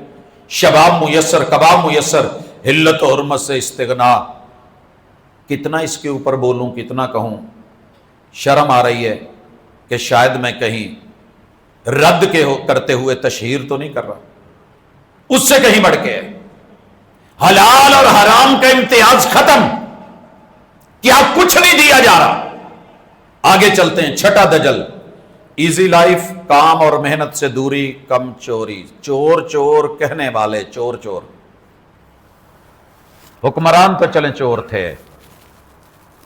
شباب میسر، کباب میسر، حلت و حرمت سے استغنا۔ کتنا اس کے اوپر بولوں، کتنا کہوں، شرم آ رہی ہے کہ شاید میں کہیں رد کے کرتے ہوئے تشہیر تو نہیں کر رہا، اس سے کہیں بڑھ کے ہے۔ حلال اور حرام کا امتیاز ختم، کیا کچھ نہیں دیا جا رہا۔ آگے چلتے ہیں، چھٹا دجل، ایزی لائف، کام اور محنت سے دوری، کم چوری۔ چور چور کہنے والے چور چور، حکمران تو چلیں چور تھے۔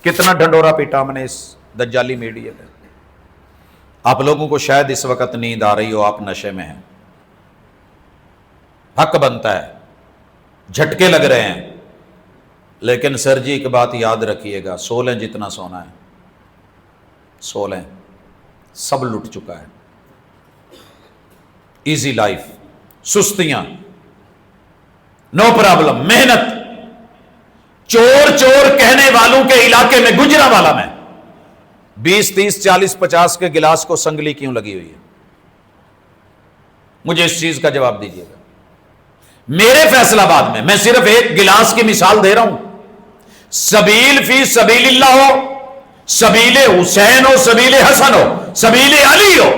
کتنا ڈھنڈورا پیٹا ہم نے اس دجالی میڈیا میں۔ آپ لوگوں کو شاید اس وقت نیند آ رہی ہو، آپ نشے میں ہیں، حق بنتا ہے، جھٹکے لگ رہے ہیں، لیکن سر جی ایک بات یاد رکھیے گا، سو لیں جتنا سونا ہے، سو لیں، سب لٹ چکا ہے۔ ایزی لائف، سستیاں، نو پرابلم، محنت۔ چور چور کہنے والوں کے علاقے میں، گجرانوالہ میں 20 30 40 50 کے گلاس کو سنگلی کیوں لگی ہوئی ہے؟ مجھے اس چیز کا جواب دیجیے گا۔ میرے فیصل آباد میں صرف ایک گلاس کی مثال دے رہا ہوں، سبیل فی سبیل اللہ ہو، سبیل حسین ہو، سبیل حسن ہو، سبیل علی ہو،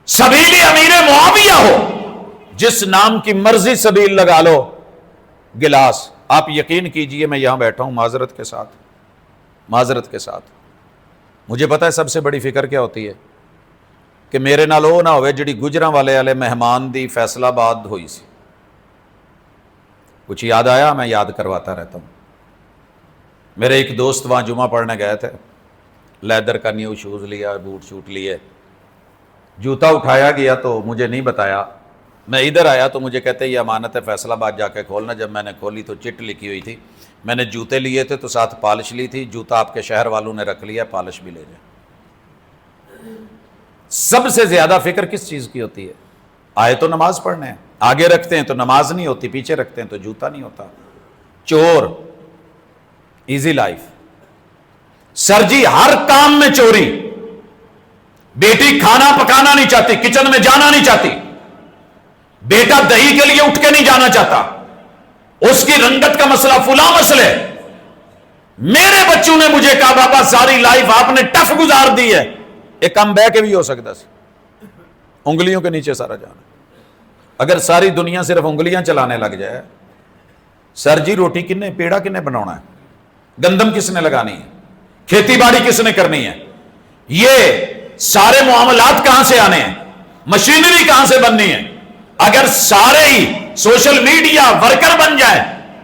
سبیل امیر معاویہ ہو، جس نام کی مرضی سبیل لگا لو، گلاس۔ آپ یقین کیجئے میں یہاں بیٹھا ہوں معذرت کے ساتھ، مجھے پتا ہے سب سے بڑی فکر کیا ہوتی ہے کہ میرے نال وہ نہ ہوئے جڑی گجرانوالے والے مہمان دی فیصل آباد ہوئی سی۔ کچھ یاد آیا، میں یاد کرواتا رہتا ہوں۔ میرے ایک دوست وہاں جمعہ پڑھنے گئے تھے، لیدر کا نیو شوز لیا، بوٹ شوٹ لیے، جوتا اٹھایا گیا تو مجھے نہیں بتایا، میں ادھر آیا تو مجھے کہتے یہ امانت ہے فیصل آباد جا کے کھولنا. جب میں نے کھولی تو چٹ لکھی ہوئی تھی. میں نے جوتے لیے تھے تو ساتھ پالش لی تھی. جوتا آپ کے شہر والوں نے رکھ لیا، پالش بھی لے جائے. سب سے زیادہ فکر کس چیز کی ہوتی ہے؟ آئے تو نماز پڑھنے ہیں، آگے رکھتے ہیں تو نماز نہیں ہوتی، پیچھے رکھتے ہیں تو جوتا نہیں ہوتا. چور، ایزی لائف. سر جی ہر کام میں چوری. بیٹی کھانا پکانا نہیں چاہتی، کچن میں جانا نہیں چاہتی. بیٹا دہی کے لیے اٹھ کے نہیں جانا چاہتا، اس کی رنگت کا مسئلہ فلاں مسئلے. میرے بچوں نے مجھے کہا بابا ساری لائف آپ نے ٹف گزار دی ہے. ایک کم بہ کے بھی ہو سکتا سی، انگلیوں کے نیچے سارا جانا. اگر ساری دنیا صرف انگلیاں چلانے لگ جائے، سر جی روٹی کنے، پیڑا کنے بنانا ہے، گندم کس نے لگانی ہے، کھیتی باڑی کس نے کرنی ہے، یہ سارے معاملات کہاں سے آنے ہیں، مشینری کہاں سے بننی ہے. اگر سارے ہی سوشل میڈیا ورکر بن جائے،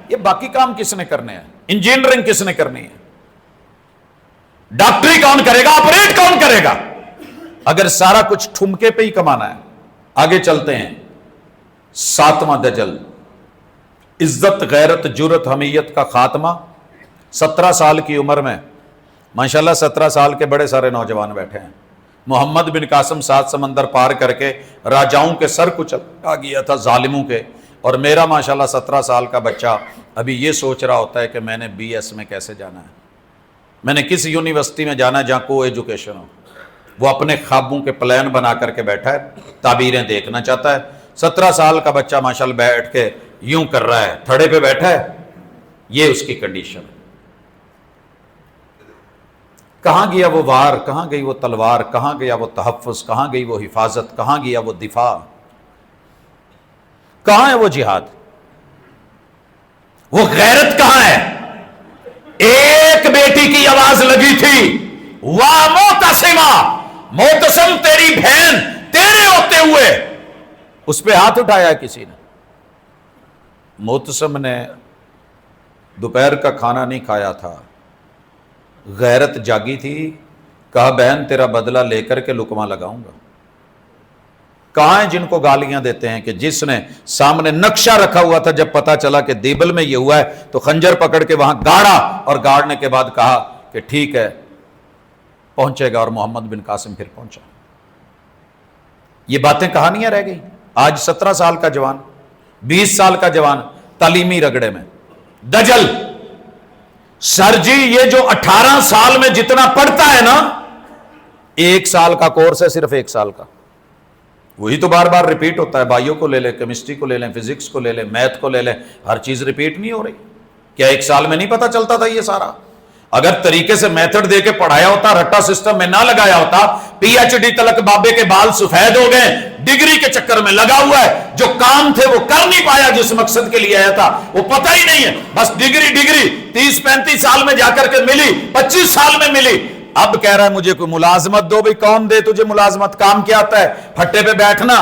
یہ باقی کام کس نے کرنے ہیں، انجینئرنگ کس نے کرنی ہے، ڈاکٹری کون کرے گا، آپریٹ کون کرے گا، اگر سارا کچھ ٹھمکے پہ ہی کمانا ہے. آگے چلتے ہیں. 7واں دجل، عزت غیرت جرت حمیت کا خاتمہ. 17 سال کی عمر میں ماشاءاللہ 17 سال کے بڑے سارے نوجوان بیٹھے ہیں. محمد بن قاسم 7 سمندر پار کر کے راجاؤں کے سر کچلا گیا تھا، ظالموں کے. اور میرا ماشاءاللہ 17 سال کا بچہ ابھی یہ سوچ رہا ہوتا ہے کہ میں نے BS میں کیسے جانا ہے، میں نے کس یونیورسٹی میں جانا ہے جہاں کو ایجوکیشن ہو. وہ اپنے خوابوں کے پلان بنا کر کے بیٹھا ہے، تعبیریں دیکھنا چاہتا ہے. 17 سال کا بچہ ماشاءاللہ بیٹھ کے یوں کر رہا ہے، تھڑے پہ بیٹھا ہے. یہ اس کی کنڈیشن ہے. کہاں گیا وہ وار، کہاں گئی وہ تلوار، کہاں گیا وہ تحفظ، کہاں گئی وہ حفاظت، کہاں گیا وہ دفاع، کہاں ہے وہ جہاد، وہ غیرت کہاں ہے. ایک بیٹی کی آواز لگی تھی، واہ معتصمہ، معتصم تیری بہن تیرے ہوتے ہوئے اس پہ ہاتھ اٹھایا کسی نے. معتصم نے دوپہر کا کھانا نہیں کھایا تھا، غیرت جاگی تھی. کہا بہن تیرا بدلہ لے کر کے لقمہ لگاؤں گا. کہاں ہیں جن کو گالیاں دیتے ہیں کہ جس نے سامنے نقشہ رکھا ہوا تھا، جب پتا چلا کہ دیبل میں یہ ہوا ہے تو خنجر پکڑ کے وہاں گاڑا، اور گاڑنے کے بعد کہا کہ ٹھیک ہے پہنچے گا. اور محمد بن قاسم پھر پہنچا. یہ باتیں کہانیاں رہ گئی. آج 17 سال کا جوان، 20 سال کا جوان تعلیمی رگڑے میں. دجل، سر جی یہ جو 18 سال میں جتنا پڑھتا ہے نا، 1 سال کا کورس ہے، صرف 1 سال کا. وہی تو بار بار ریپیٹ ہوتا ہے. بائیو کو لے لیں، کیمسٹری کو لے لیں، فزکس کو لے لیں، میتھ کو لے لیں، ہر چیز ریپیٹ نہیں ہو رہی. کیا 1 سال میں نہیں پتا چلتا تھا یہ سارا؟ اگر طریقے سے میتھڈ دے کے پڑھایا ہوتا، رٹا سسٹم میں نہ لگایا ہوتا، PhD تلک بابے کے بال سفید ہو گئے. ڈگری کے چکر میں لگا ہوا ہے، جو کام تھے وہ کر نہیں پایا، جس مقصد کے لیے آیا تھا وہ پتہ ہی نہیں ہے. بس ڈگری 30-35 سال میں جا کر کے ملی، 25 سال میں ملی. اب کہہ رہا ہے مجھے کوئی ملازمت دو. بھئی کون دے تجھے ملازمت؟ کام کیا آتا ہے؟ پھٹے پہ بیٹھنا،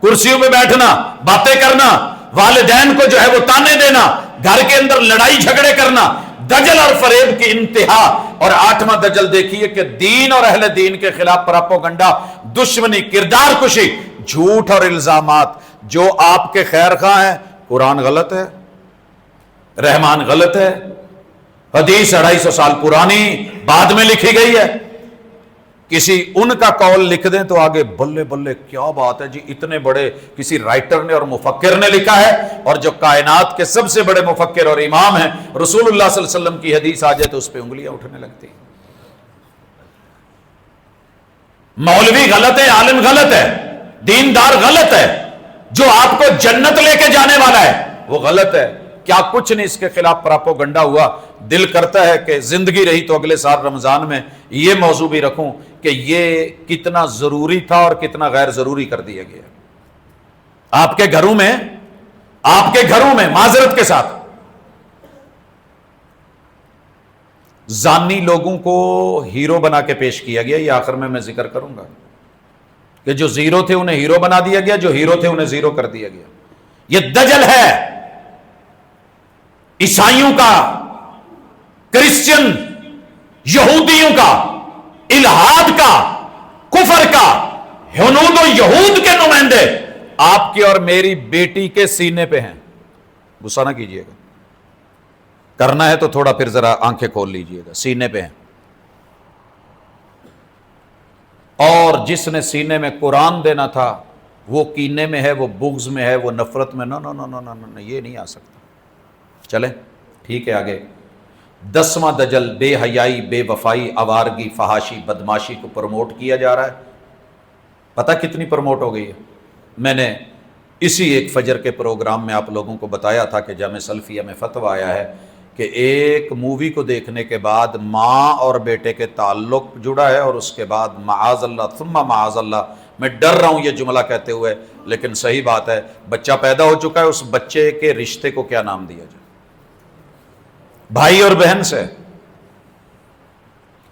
کرسیوں پہ بیٹھنا، باتیں کرنا، والدین کو جو ہے وہ تانے دینا، گھر کے اندر لڑائی جھگڑے کرنا. دجل اور فریب کی انتہا. اور 8واں دجل دیکھیے کہ دین اور اہل دین کے خلاف پراپوگنڈا، دشمنی، کردار کشی، جھوٹ اور الزامات. جو آپ کے خیر خواہ ہیں، قرآن غلط ہے، رحمان غلط ہے، حدیث 250 سال پرانی بعد میں لکھی گئی ہے. کسی ان کا قول لکھ دیں تو آگے بلے بلے کیا بات ہے جی، اتنے بڑے کسی رائٹر نے اور مفکر نے لکھا ہے. اور جو کائنات کے سب سے بڑے مفکر اور امام ہیں، رسول اللہ صلی اللہ علیہ وسلم کی حدیث آ جائے تو اس پہ انگلیاں اٹھنے لگتی ہیں. مولوی غلط ہے، عالم غلط ہے، دیندار غلط ہے، جو آپ کو جنت لے کے جانے والا ہے وہ غلط ہے. کیا کچھ نہیں اس کے خلاف پراپوگنڈا ہوا. دل کرتا ہے کہ زندگی رہی تو اگلے سال رمضان میں یہ موضوع بھی رکھوں کہ یہ کتنا ضروری تھا اور کتنا غیر ضروری کر دیا گیا. آپ کے گھروں میں معذرت کے ساتھ زانی لوگوں کو ہیرو بنا کے پیش کیا گیا. یہ آخر میں ذکر کروں گا کہ جو زیرو تھے انہیں ہیرو بنا دیا گیا، جو ہیرو تھے انہیں زیرو کر دیا گیا. یہ دجل ہے. عیسائیوں کا، کرسچن، یہودیوں کا، الہاد کا، کفر کا، ہنود و یہود کے نمائندے آپ کی اور میری بیٹی کے سینے پہ ہیں. غصہ نہ کیجئے گا, کرنا ہے تو تھوڑا پھر ذرا آنکھیں کھول لیجئے گا. سینے پہ ہیں. اور جس نے سینے میں قرآن دینا تھا وہ کینے میں ہے, وہ بغض میں ہے, وہ نفرت میں. نو نو نو نو نو, یہ نہیں آ سکتا. چلیں ٹھیک ہے آگے. 10واں دجل بے حیائی, بے وفائی, آوارگی, فحاشی, بدماشی کو پروموٹ کیا جا رہا ہے. پتہ کتنی پروموٹ ہو گئی ہے؟ میں نے اسی ایک فجر کے پروگرام میں آپ لوگوں کو بتایا تھا کہ جامعہ سلفیہ میں فتویٰ آیا ہے کہ ایک مووی کو دیکھنے کے بعد ماں اور بیٹے کے تعلق جڑا ہے, اور اس کے بعد معاذ اللہ ثم معاذ اللہ, میں ڈر رہا ہوں یہ جملہ کہتے ہوئے, لیکن صحیح بات ہے, بچہ پیدا ہو چکا ہے, اس بچے کے رشتے کو کیا نام دیا جائے؟ بھائی اور بہن سے.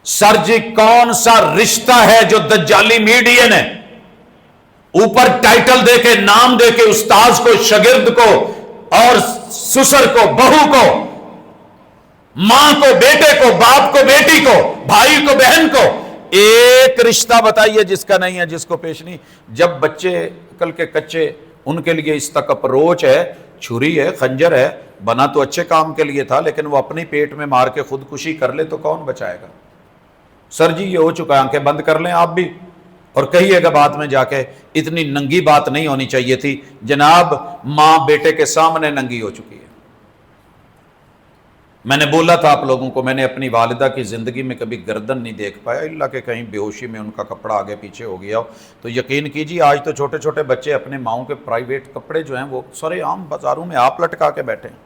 سر جی کون سا رشتہ ہے جو دجالی میڈیا نے اوپر ٹائٹل دے کے, نام دے کے, استاذ کو, شاگرد کو, اور سسر کو, بہو کو, ماں کو بیٹے کو, باپ کو بیٹی کو, بھائی کو بہن کو, ایک رشتہ بتائیے جس کا نہیں ہے, جس کو پیش نہیں. جب بچے کل کے کچے, ان کے لیے اس تک اپروچ ہے, چھری ہے, خنجر ہے, بنا تو اچھے کام کے لیے تھا, لیکن وہ اپنی پیٹ میں مار کے خودکشی کر لے تو کون بچائے گا؟ سر جی یہ ہو چکا ہے, آنکھیں بند کر لیں آپ بھی, اور کہیے گا بعد میں جا کے اتنی ننگی بات نہیں ہونی چاہیے تھی. جناب ماں بیٹے کے سامنے ننگی ہو چکی ہے. میں نے بولا تھا آپ لوگوں کو, میں نے اپنی والدہ کی زندگی میں کبھی گردن نہیں دیکھ پایا, اللہ کہ کہیں بے ہوشی میں ان کا کپڑا آگے پیچھے ہو گیا ہو. تو یقین کیجیے آج تو چھوٹے چھوٹے بچے اپنے ماؤں کے پرائیویٹ کپڑے جو ہیں وہ سارے عام بازاروں میں آپ لٹکا کے بیٹھے ہیں.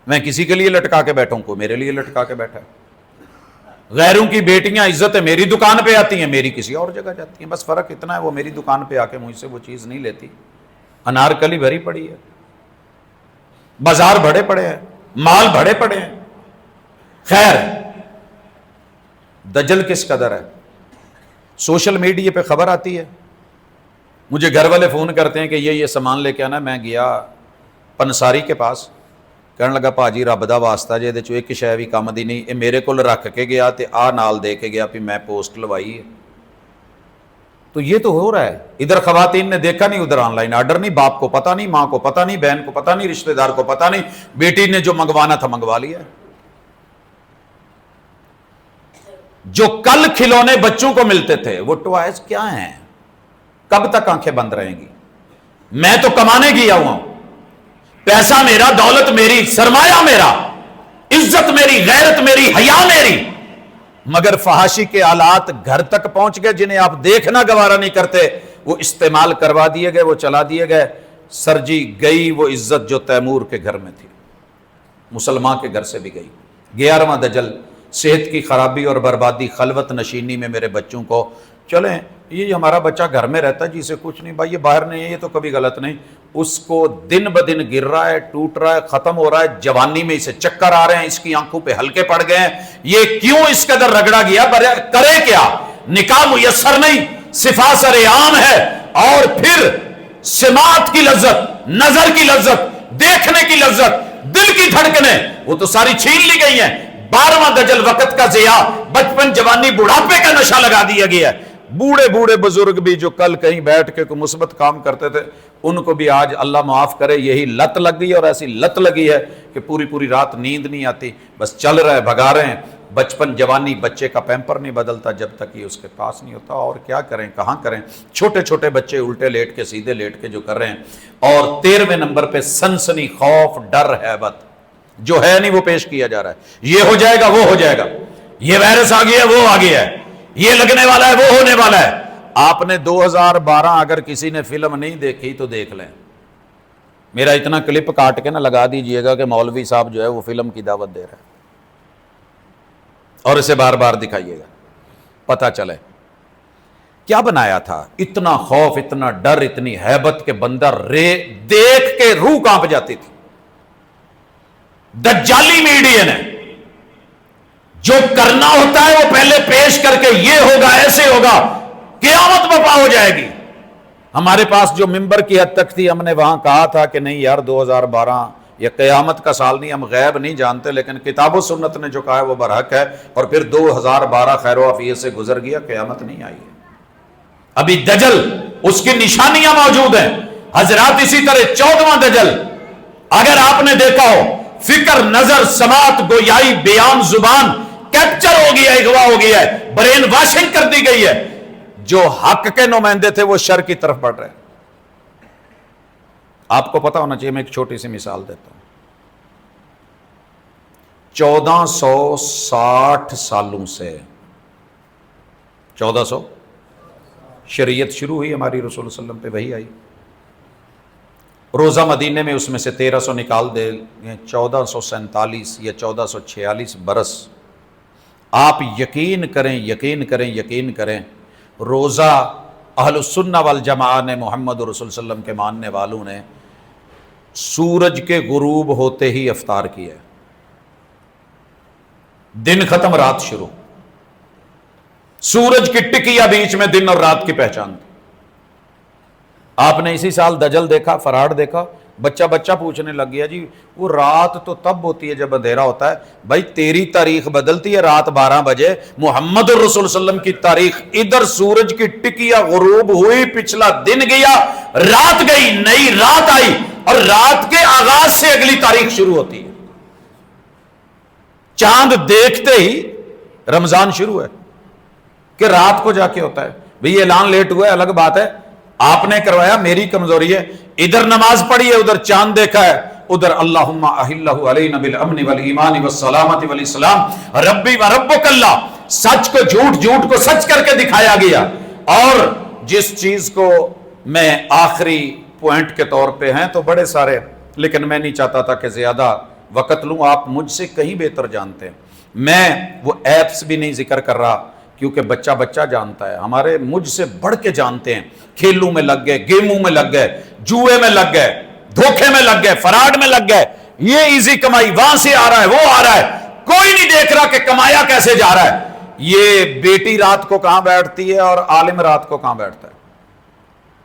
میں کسی کے لیے لٹکا کے بیٹھوں, کو میرے لیے لٹکا کے بیٹھا ہے. غیروں کی بیٹیاں عزت ہے میری دکان پہ آتی ہیں, میری کسی اور جگہ جاتی ہیں. بس فرق اتنا ہے, وہ میری دکان پہ آ کے مجھ سے وہ چیز نہیں لیتی. انارکلی بھری پڑی ہے, بازار بھرے پڑے ہیں, مال بھرے پڑے ہیں. خیر, دجل کس قدر ہے. سوشل میڈیا پہ خبر آتی ہے, مجھے گھر والے فون کرتے ہیں کہ یہ سامان لے کے آنا. میں گیا پنساری کے پاس, کہنے لگا پاجی رب دا واسطہ جے دے چو ایک شے وی کم دی نہیں, اے میرے کول رکھ کے گیا تے آ نال دے کے گیا پھر میں پوسٹ لوائی ہے. تو یہ تو ہو رہا ہے. ادھر خواتین نے دیکھا نہیں, ادھر آن لائن آرڈر نہیں, باپ کو پتہ نہیں, ماں کو پتہ نہیں, بہن کو پتہ نہیں, رشتہ دار کو پتہ نہیں, بیٹی نے جو منگوانا تھا منگوا لیا. جو کل کھلونے بچوں کو ملتے تھے وہ ٹوائز کیا ہیں؟ کب تک آنکھیں بند رہیں گی؟ میں تو کمانے گیا ہوا ہوں, پیسہ میرا, دولت میری, سرمایہ میرا, عزت میری, غیرت میری, حیا میری, مگر فحاشی کے آلات گھر تک پہنچ گئے جنہیں آپ دیکھنا گوارا نہیں کرتے, وہ استعمال کروا دیے گئے, وہ چلا دیے گئے. سر جی گئی وہ عزت جو تیمور کے گھر میں تھی, مسلمان کے گھر سے بھی گئی. 11واں دجل صحت کی خرابی اور بربادی, خلوت نشینی میں میرے بچوں کو. چلیں یہ ہمارا بچہ گھر میں رہتا ہے جی سے کچھ نہیں, بھائی یہ باہر نہیں ہے, یہ تو کبھی غلط نہیں. اس کو دن بدن گر رہا ہے, ٹوٹ رہا ہے, ختم ہو رہا ہے, جوانی میں اسے چکر آ رہے ہیں, اس کی آنکھوں پہ ہلکے پڑ گئے ہیں. یہ کیوں اس قدر رگڑا گیا؟ کرے کیا؟ نکاح میسر نہیں, صفا سر عام ہے, اور پھر سماعت کی لذت, نظر کی لذت, دیکھنے کی لذت, دل کی دھڑکنیں, وہ تو ساری چھین لی گئی ہیں. 12واں دجل وقت کا ضیاع, بچپن جوانی بڑھاپے کا نشہ لگا دیا گیا ہے. بوڑھے بوڑھے بزرگ بھی جو کل کہیں بیٹھ کے کوئی مثبت کام کرتے تھے, ان کو بھی آج اللہ معاف کرے یہی لت لگ گئی, اور ایسی لت لگی ہے کہ پوری پوری رات نیند نہیں آتی, بس چل رہے بھگا رہے ہیں. بچپن جوانی, بچے کا پیمپر نہیں بدلتا جب تک یہ اس کے پاس نہیں ہوتا. اور کیا کریں, کہاں کریں. چھوٹے چھوٹے بچے الٹے لیٹ کے سیدھے لیٹ کے جو کر رہے ہیں. اور 13ویں نمبر پہ سنسنی, خوف, ڈر, ہیبت جو ہے نہیں وہ پیش کیا جا رہا ہے. یہ ہو جائے گا, وہ ہو جائے گا, یہ وائرس آ گیا ہے, وہ آ گیا ہے, یہ لگنے والا ہے, وہ ہونے والا ہے. آپ نے 2012 اگر کسی نے فلم نہیں دیکھی تو دیکھ لیں, میرا اتنا کلپ کاٹ کے نہ لگا دیجئے گا کہ مولوی صاحب جو ہے وہ فلم کی دعوت دے رہا ہے, اور اسے بار بار دکھائیے گا, پتہ چلے کیا بنایا تھا. اتنا خوف, اتنا ڈر, اتنی ہیبت کہ بندہ دیکھ کے روح کانپ جاتی تھی. دجالی میڈیا نے جو کرنا ہوتا ہے وہ پہلے پیش کر کے یہ ہوگا, ایسے ہوگا, قیامت برپا ہو جائے گی. ہمارے پاس جو ممبر کی حد تک تھی, ہم نے وہاں کہا تھا کہ نہیں یار 2012 یہ قیامت کا سال نہیں, ہم غیب نہیں جانتے, لیکن کتاب و سنت نے جو کہا ہے وہ برحق ہے. اور پھر 2012 خیر و عافیت سے گزر گیا, قیامت نہیں آئی ہے. ابھی دجل اس کی نشانیاں موجود ہیں حضرات. اسی طرح 14واں دجل اگر آپ نے دیکھا ہو، فکر، نظر، سماعت، گویائی، بیان، زبان کیپچر ہو گیا، اغوا ہو گیا ہے، برین واشنگ کر دی گئی ہے. جو حق کے نمائندے تھے وہ شر کی طرف بڑھ رہے ہیں. آپ کو پتا ہونا چاہیے، میں ایک چھوٹی سی مثال دیتا ہوں. 1460 سالوں سے 1400 شریعت شروع ہوئی ہماری، رسول صلی اللہ علیہ وسلم پہ وحی آئی. روزہ مدینے میں اس میں سے 1300 نکال دے، 1447 یا 1446 برس. آپ یقین کریں یقین کریں یقین کریں، روزہ اہل السنہ والجماعہ نے، محمد رسول صلی اللہ علیہ وسلم کے ماننے والوں نے سورج کے غروب ہوتے ہی افطار کیا ہے. دن ختم رات شروع، سورج کی ٹکیا بیچ میں دن اور رات کی پہچان تھی. آپ نے اسی سال دجل دیکھا، فراڈ دیکھا. بچہ پوچھنے لگ گیا جی وہ رات تو تب ہوتی ہے جب اندھیرا ہوتا ہے. بھائی تیری تاریخ بدلتی ہے رات 12 بجے، محمد الرسول صلی اللہ علیہ وسلم کی تاریخ ادھر سورج کی ٹکیا غروب ہوئی، پچھلا دن گیا، رات گئی، نئی رات آئی، اور رات کے آغاز سے اگلی تاریخ شروع ہوتی ہے. چاند دیکھتے ہی رمضان شروع ہے کہ رات کو جا کے ہوتا ہے. بھئی اعلان لیٹ ہوا ہے الگ بات ہے، آپ نے کروایا، میری کمزوری ہے. ادھر نماز پڑھی ہے، ادھر چاند دیکھا ہے، ادھر اللہم احلہ علینا بالامن والایمان والسلامت والاسلام ربی و ربک اللہ. سچ کو جھوٹ، جھوٹ کو سچ کر کے دکھایا گیا. اور جس چیز کو میں آخری پوائنٹ کے طور پہ ہیں تو بڑے سارے، لیکن میں نہیں چاہتا تھا کہ زیادہ وقت لوں، آپ مجھ سے کہیں بہتر جانتے ہیں. میں وہ ایپس بھی نہیں ذکر کر رہا کیونکہ بچہ جانتا ہے، ہمارے مجھ سے بڑھ کے جانتے ہیں. کھیلوں میں لگ گئے، گیموں میں لگ گئے، جوئے میں لگ گئے، دھوکے میں لگ گئے، فراڈ میں لگ گئے. یہ ایزی کمائی وہاں سے آ رہا ہے، وہ آ رہا ہے، کوئی نہیں دیکھ رہا کہ کمایا کیسے جا رہا ہے. یہ بیٹی رات کو کہاں بیٹھتی ہے اور عالم رات کو کہاں بیٹھتا ہے؟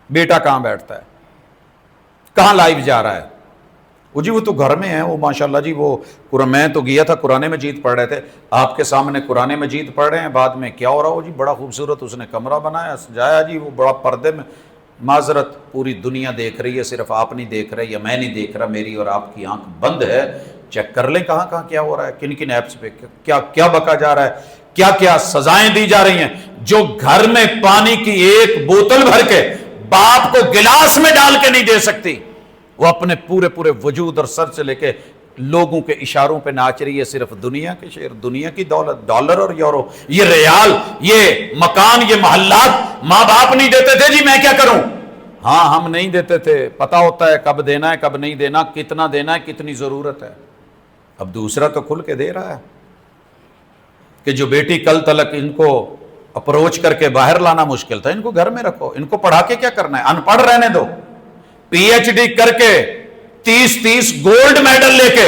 بیٹا کہاں بیٹھتا ہے؟ کہاں لائیو جا رہا ہے؟ وہ جی وہ تو گھر میں ہے، وہ ماشاءاللہ جی وہ میں تو گیا تھا قرآن مجید پڑھ رہے تھے، آپ کے سامنے قرآن مجید پڑھ رہے ہیں، بعد میں کیا ہو رہا ہو جی بڑا خوبصورت اس نے کمرہ بنایا سجایا جی، وہ بڑا پردے میں. معذرت، پوری دنیا دیکھ رہی ہے، صرف آپ نہیں دیکھ رہے یا میں نہیں دیکھ رہا، میری اور آپ کی آنکھ بند ہے. چیک کر لیں کہاں کہاں کیا ہو رہا ہے، کن کن ایپس پہ کیا کیا بکا جا رہا ہے، کیا کیا سزائیں دی جا رہی ہیں. جو گھر میں پانی کی ایک بوتل بھر کے باپ کو گلاس میں ڈال کے نہیں دے سکتی، وہ اپنے پورے وجود اور سر سے لے کے لوگوں کے اشاروں پہ ناچ رہی ہے. صرف دنیا کے شعر، دنیا کی دولت، ڈالر اور یورو، یہ ریال، یہ مکان، یہ محلات ماں باپ نہیں دیتے تھے جی میں کیا کروں؟ ہاں ہم نہیں دیتے تھے، پتا ہوتا ہے کب دینا ہے کب نہیں دینا، کتنا دینا ہے، کتنی ضرورت ہے. اب دوسرا تو کھل کے دے رہا ہے کہ جو بیٹی کل تلک ان کو اپروچ کر کے باہر لانا مشکل تھا، ان کو گھر میں رکھو، ان کو پڑھا کے کیا کرنا ہے، ان پڑھ رہنے دو. پی ایچ ڈی کر کے 30 گولڈ میڈل لے کے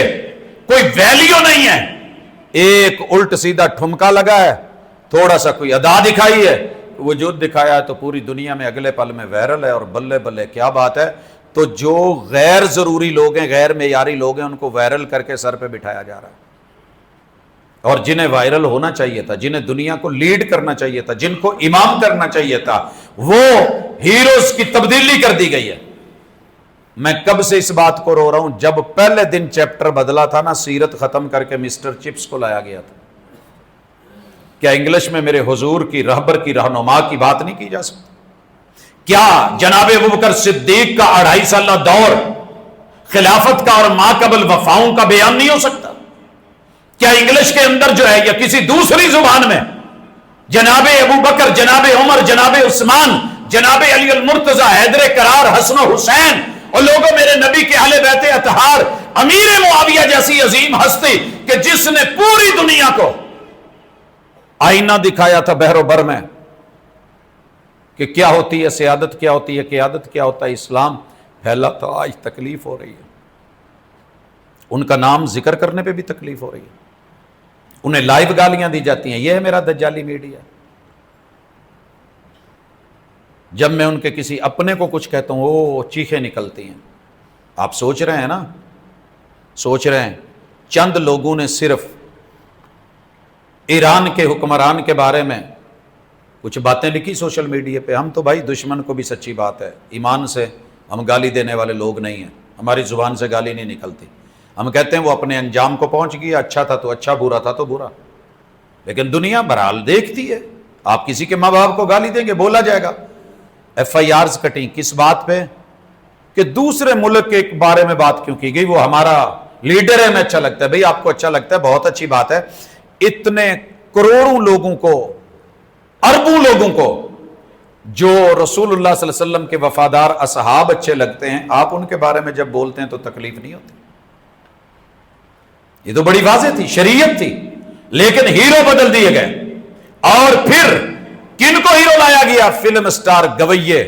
کوئی ویلیو نہیں ہے. ایک الٹ سیدھا ٹھمکا لگا ہے، تھوڑا سا کوئی ادا دکھائی ہے، وجود دکھایا ہے تو پوری دنیا میں اگلے پل میں وائرل ہے. اور بلے بلے کیا بات ہے. تو جو غیر ضروری لوگ ہیں، غیر معیاری لوگ ہیں، ان کو وائرل کر کے سر پہ بٹھایا جا رہا ہے. اور جنہیں وائرل ہونا چاہیے تھا، جنہیں دنیا کو لیڈ کرنا چاہیے تھا، جن کو امام کرنا چاہیے تھا، وہ ہیروز کی تبدیلی کر دی گئی ہے. میں کب سے اس بات کو رو رہا ہوں، جب پہلے دن چیپٹر بدلا تھا نا، سیرت ختم کر کے مسٹر چپس کو لایا گیا تھا. کیا انگلش میں میرے حضور کی رہبر کی رہنما کی بات نہیں کی جا سکتی؟ کیا جناب ابوبکر صدیق کا 2.5 سالہ دور خلافت کا اور ما قبل وفاؤں کا بیان نہیں ہو سکتا؟ کیا انگلش کے اندر جو ہے یا کسی دوسری زبان میں جناب ابوبکر، جناب عمر، جناب عثمان، جناب علی المرتضی، حیدر کرار، حسن و حسین اور لوگوں میرے نبی کے اہل بیت اطہار، امیر معاویہ جیسی عظیم ہستی کہ جس نے پوری دنیا کو آئینہ دکھایا تھا بحر و بر میں کہ کیا ہوتی ہے سیادت، کیا ہوتی ہے قیادت، کیا ہوتا ہے اسلام، پھیلا تو آج تکلیف ہو رہی ہے. ان کا نام ذکر کرنے پہ بھی تکلیف ہو رہی ہے. انہیں لائیو گالیاں دی جاتی ہیں. یہ ہے میرا دجالی میڈیا. جب میں ان کے کسی اپنے کو کچھ کہتا ہوں وہ چیخیں نکلتی ہیں. آپ سوچ رہے ہیں نا، سوچ رہے ہیں چند لوگوں نے صرف ایران کے حکمران کے بارے میں کچھ باتیں لکھی سوشل میڈیا پہ. ہم تو بھائی دشمن کو بھی سچی بات ہے ایمان سے ہم گالی دینے والے لوگ نہیں ہیں, ہماری زبان سے گالی نہیں نکلتی. ہم کہتے ہیں وہ اپنے انجام کو پہنچ گیا, اچھا تھا تو اچھا, برا تھا تو برا. لیکن دنیا بہرحال دیکھتی ہے. آپ کسی کے ماں باپ کو گالی دیں گے, بولا جائے گا. FIRs کٹیں کس بات پہ؟ کہ دوسرے ملک کے بارے میں بات کیوں کی گئی, وہ ہمارا لیڈر ہے, ہمیں اچھا لگتا ہے. بھئی آپ کو اچھا لگتا ہے, بہت اچھی بات ہے. اتنے کروڑوں لوگوں کو, اربوں لوگوں کو جو رسول اللہ صلی اللہ علیہ وسلم کے وفادار اصحاب اچھے لگتے ہیں, آپ ان کے بارے میں جب بولتے ہیں تو تکلیف نہیں ہوتی. یہ تو بڑی واضح تھی, شریعت تھی. لیکن ہیرو بدل دیے گئے. اور پھر کن کو ہیرو لایا گیا؟ فلم سٹار گویے.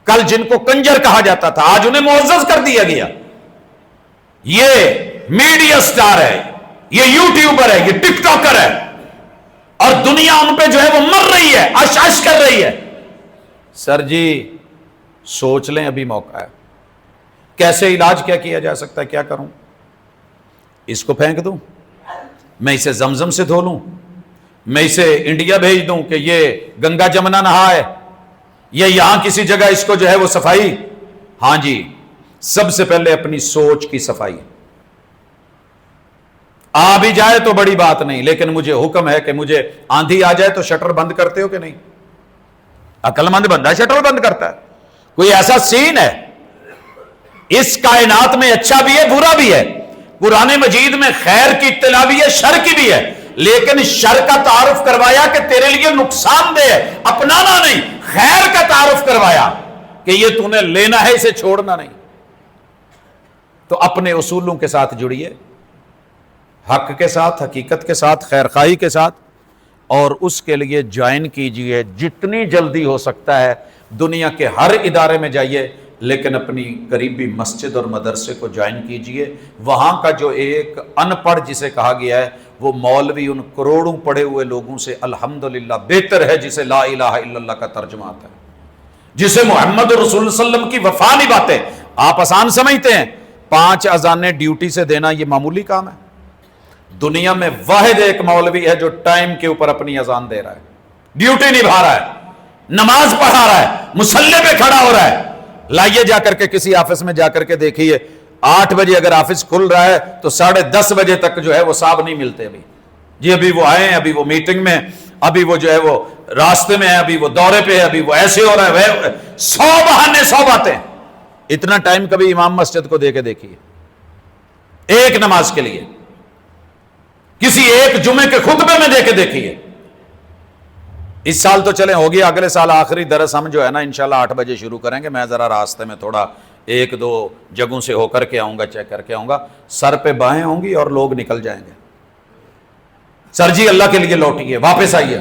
کل جن کو کنجر کہا جاتا تھا آج انہیں معزز کر دیا گیا. یہ میڈیا سٹار ہے, یہ یوٹیوبر ہے, یہ ٹک ٹاکر ہے, اور دنیا ان پہ جو ہے وہ مر رہی ہے, عش عش کر رہی ہے. سر جی سوچ لیں, ابھی موقع ہے. کیسے علاج کیا کیا جا سکتا ہے؟ کیا کروں؟ اس کو پھینک دوں؟ میں اسے زمزم سے دھو لوں؟ میں اسے انڈیا بھیج دوں کہ یہ گنگا جمنا نہائے, یا یہاں کسی جگہ اس کو جو ہے وہ صفائی؟ ہاں جی, سب سے پہلے اپنی سوچ کی صفائی. آ بھی جائے تو بڑی بات نہیں, لیکن مجھے حکم ہے کہ مجھے آندھی آ جائے تو شٹر بند کرتے ہو کہ نہیں؟ عقل مند بندہ شٹر بند کرتا ہے. کوئی ایسا سین ہے اس کائنات میں اچھا بھی ہے برا بھی ہے. قرآن مجید میں خیر کی اطلاع بھی ہے, شر کی بھی ہے, لیکن شر کا تعارف کروایا کہ تیرے لیے نقصان دہ ہے, اپنانا نہیں. خیر کا تعارف کروایا کہ یہ تو نے لینا ہے, اسے چھوڑنا نہیں. تو اپنے اصولوں کے ساتھ جڑیے, حق کے ساتھ, حقیقت کے ساتھ, خیر خواہی کے ساتھ, اور اس کے لیے جوائن کیجئے جتنی جلدی ہو سکتا ہے. دنیا کے ہر ادارے میں جائیے, لیکن اپنی قریبی مسجد اور مدرسے کو جوائن کیجئے. وہاں کا جو ایک ان پڑھ جسے کہا گیا ہے, وہ مولوی ان کروڑوں پڑھے ہوئے لوگوں سے الحمدللہ بہتر ہے جسے لا الہ الا اللہ کا ترجمہ آتا ہے, جسے محمد رسول اللہ علیہ وسلم کی وفا نبھاتے. آپ آسان سمجھتے ہیں 5 اذانیں ڈیوٹی سے دینا یہ معمولی کام ہے. دنیا میں واحد ایک مولوی ہے جو ٹائم کے اوپر اپنی اذان دے رہا ہے, ڈیوٹی نبھا رہا ہے, نماز پڑھا رہا ہے, مصلی پہ کھڑا ہو رہا ہے. لائیے جا کر کے کسی آفس میں جا کر کے دیکھیے, 8 بجے اگر آفس کھل رہا ہے تو 10:30 بجے تک جو ہے وہ صاحب نہیں ملتے. ابھی جی ابھی وہ آئے ہیں, ابھی وہ میٹنگ میں, ابھی وہ جو ہے وہ راستے میں ہے, ابھی وہ دورے پہ ہے, ابھی وہ ایسے ہو رہا ہے. 100 بہانے 100 باتیں. اتنا ٹائم کبھی امام مسجد کو دے کے دیکھیے ایک نماز کے لیے, کسی ایک جمعے کے خطبے میں دے کے دیکھیے. اس سال تو چلیں ہو گیا, اگلے سال آخری درس ہم جو ہے نا انشاءاللہ 8 بجے شروع کریں گے. میں ذرا راستے میں تھوڑا 1-2 جگہوں سے ہو کر کے آؤں گا, چیک کر کے آؤں گا. سر پہ باہیں ہوں گی اور لوگ نکل جائیں گے. سر جی اللہ کے لیے لوٹیے, واپس آئیے,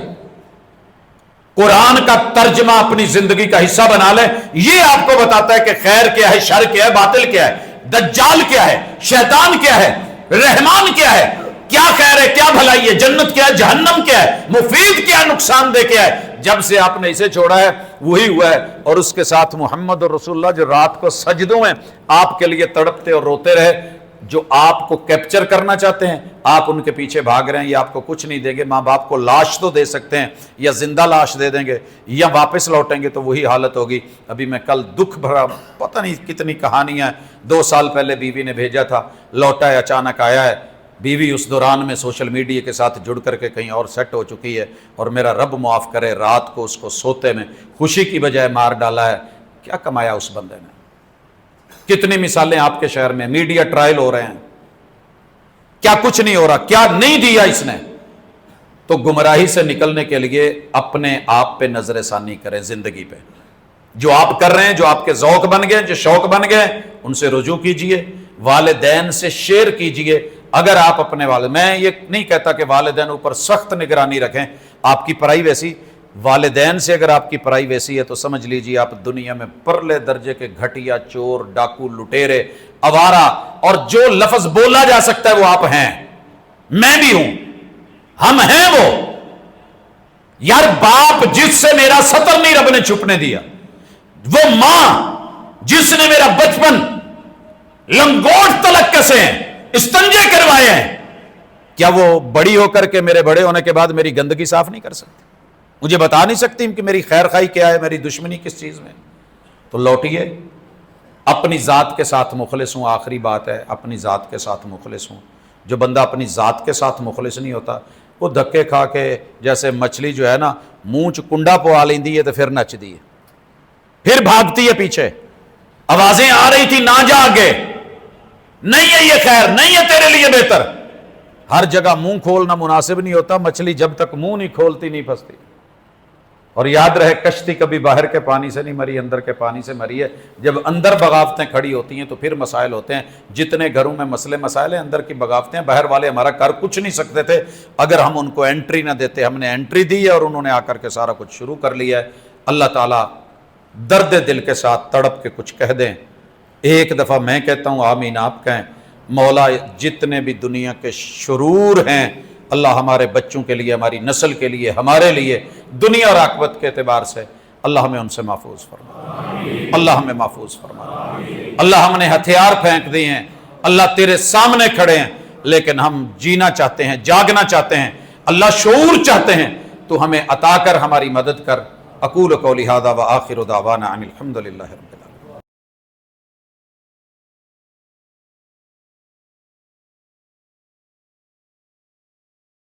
قرآن کا ترجمہ اپنی زندگی کا حصہ بنا لیں. یہ آپ کو بتاتا ہے کہ خیر کیا ہے, شر کیا ہے, باطل کیا ہے, دجال کیا ہے, شیطان کیا ہے, رحمان کیا ہے, کیا خیر ہے, کیا بھلائی ہے, جنت کیا ہے, جہنم کیا ہے, مفید کیا ہے, نقصان دہ کیا ہے. جب سے آپ نے اسے چھوڑا ہے وہی ہوا ہے. اور اس کے ساتھ محمد اور رسول اللہ جو رات کو سجدوں میں آپ کے لیے تڑپتے اور روتے رہے, جو آپ کو کیپچر کرنا چاہتے ہیں, آپ ان کے پیچھے بھاگ رہے ہیں. یہ آپ کو کچھ نہیں دیں گے. ماں باپ کو لاش تو دے سکتے ہیں, یا زندہ لاش دے دیں گے, یا واپس لوٹیں گے تو وہی حالت ہوگی. ابھی میں کل دکھ بھرا پتہ نہیں کتنی کہانیاں, 2 سال پہلے بیوی نے بھیجا تھا, لوٹا ہے, اچانک آیا ہے. بیوی اس دوران میں سوشل میڈیا کے ساتھ جڑ کر کے کہیں اور سیٹ ہو چکی ہے, اور میرا رب معاف کرے رات کو اس کو سوتے میں خوشی کی بجائے مار ڈالا ہے. کیا کمایا اس بندے نے؟ کتنی مثالیں آپ کے شہر میں, میڈیا ٹرائل ہو رہے ہیں, کیا کچھ نہیں ہو رہا, کیا نہیں دیا اس نے. تو گمراہی سے نکلنے کے لیے اپنے آپ پہ نظر ثانی کریں, زندگی پہ جو آپ کر رہے ہیں, جو آپ کے ذوق بن گئے, جو شوق بن گئے, ان سے رجوع کیجئے. والدین سے شیئر کیجئے. اگر آپ اپنے میں یہ نہیں کہتا کہ والدین اوپر سخت نگرانی رکھیں, آپ کی پڑھائی ویسی, والدین سے اگر آپ کی پڑھائی ویسی ہے تو سمجھ لیجئے آپ دنیا میں پرلے درجے کے گھٹیا, چور, ڈاکو, لٹیرے, آوارہ, اور جو لفظ بولا جا سکتا ہے وہ آپ ہیں, میں بھی ہوں, ہم ہیں وہ. یار باپ جس سے میرا سطر نہیں رب نے چھپنے دیا, وہ ماں جس نے میرا بچپن لنگوٹ تلک کسے ہیں, استنجے کروائے ہیں, کیا وہ بڑی ہو کر کے میرے بڑے ہونے کے بعد میری گندگی صاف نہیں کر سکتی؟ مجھے بتا نہیں سکتی کہ میری خیر خواہی کیا ہے، میری دشمنی کس چیز میں؟ تو لوٹیے، اپنی ذات کے ساتھ مخلص ہوں. آخری بات ہے، اپنی ذات کے ساتھ مخلص ہوں. جو بندہ اپنی ذات کے ساتھ مخلص نہیں ہوتا، وہ دھکے کھا کے، جیسے مچھلی جو ہے نا منہ چ کنڈا پوا لیندی ہے تو پھر نچدی ہے، پھر بھاگتی ہے پیچھے. آوازیں آ رہی تھی نہ جا آگے، نہیں ہے یہ خیر، نہیں ہے تیرے لیے بہتر. ہر جگہ منہ کھولنا مناسب نہیں ہوتا. مچھلی جب تک منہ نہیں کھولتی نہیں پھنستی. اور یاد رہے، کشتی کبھی باہر کے پانی سے نہیں مری، اندر کے پانی سے مری ہے. جب اندر بغاوتیں کھڑی ہوتی ہیں تو پھر مسائل ہوتے ہیں. جتنے گھروں میں مسئلے مسائل ہیں، اندر کی بغاوتیں. باہر والے ہمارا کر کچھ نہیں سکتے تھے اگر ہم ان کو انٹری نہ دیتے. ہم نے انٹری دی ہے اور انہوں نے آ کر کے سارا کچھ شروع کر لیا ہے. اللہ تعالیٰ درد دل کے ساتھ تڑپ کے کچھ کہہ دیں. ایک دفعہ میں کہتا ہوں، آمین آپ کہیں. مولا جتنے بھی دنیا کے شرور ہیں، اللہ ہمارے بچوں کے لیے، ہماری نسل کے لیے، ہمارے لیے، دنیا اور آخرت کے اعتبار سے اللہ ہمیں ان سے محفوظ فرما. اللہ ہمیں محفوظ فرما. اللہ ہم نے ہتھیار پھینک دیے ہیں، اللہ تیرے سامنے کھڑے ہیں، لیکن ہم جینا چاہتے ہیں، جاگنا چاہتے ہیں، اللہ شعور چاہتے ہیں. تو ہمیں عطا کر، ہماری مدد کر. اقول قولی ھذا وآخر دعوانا ان الحمد للہ رب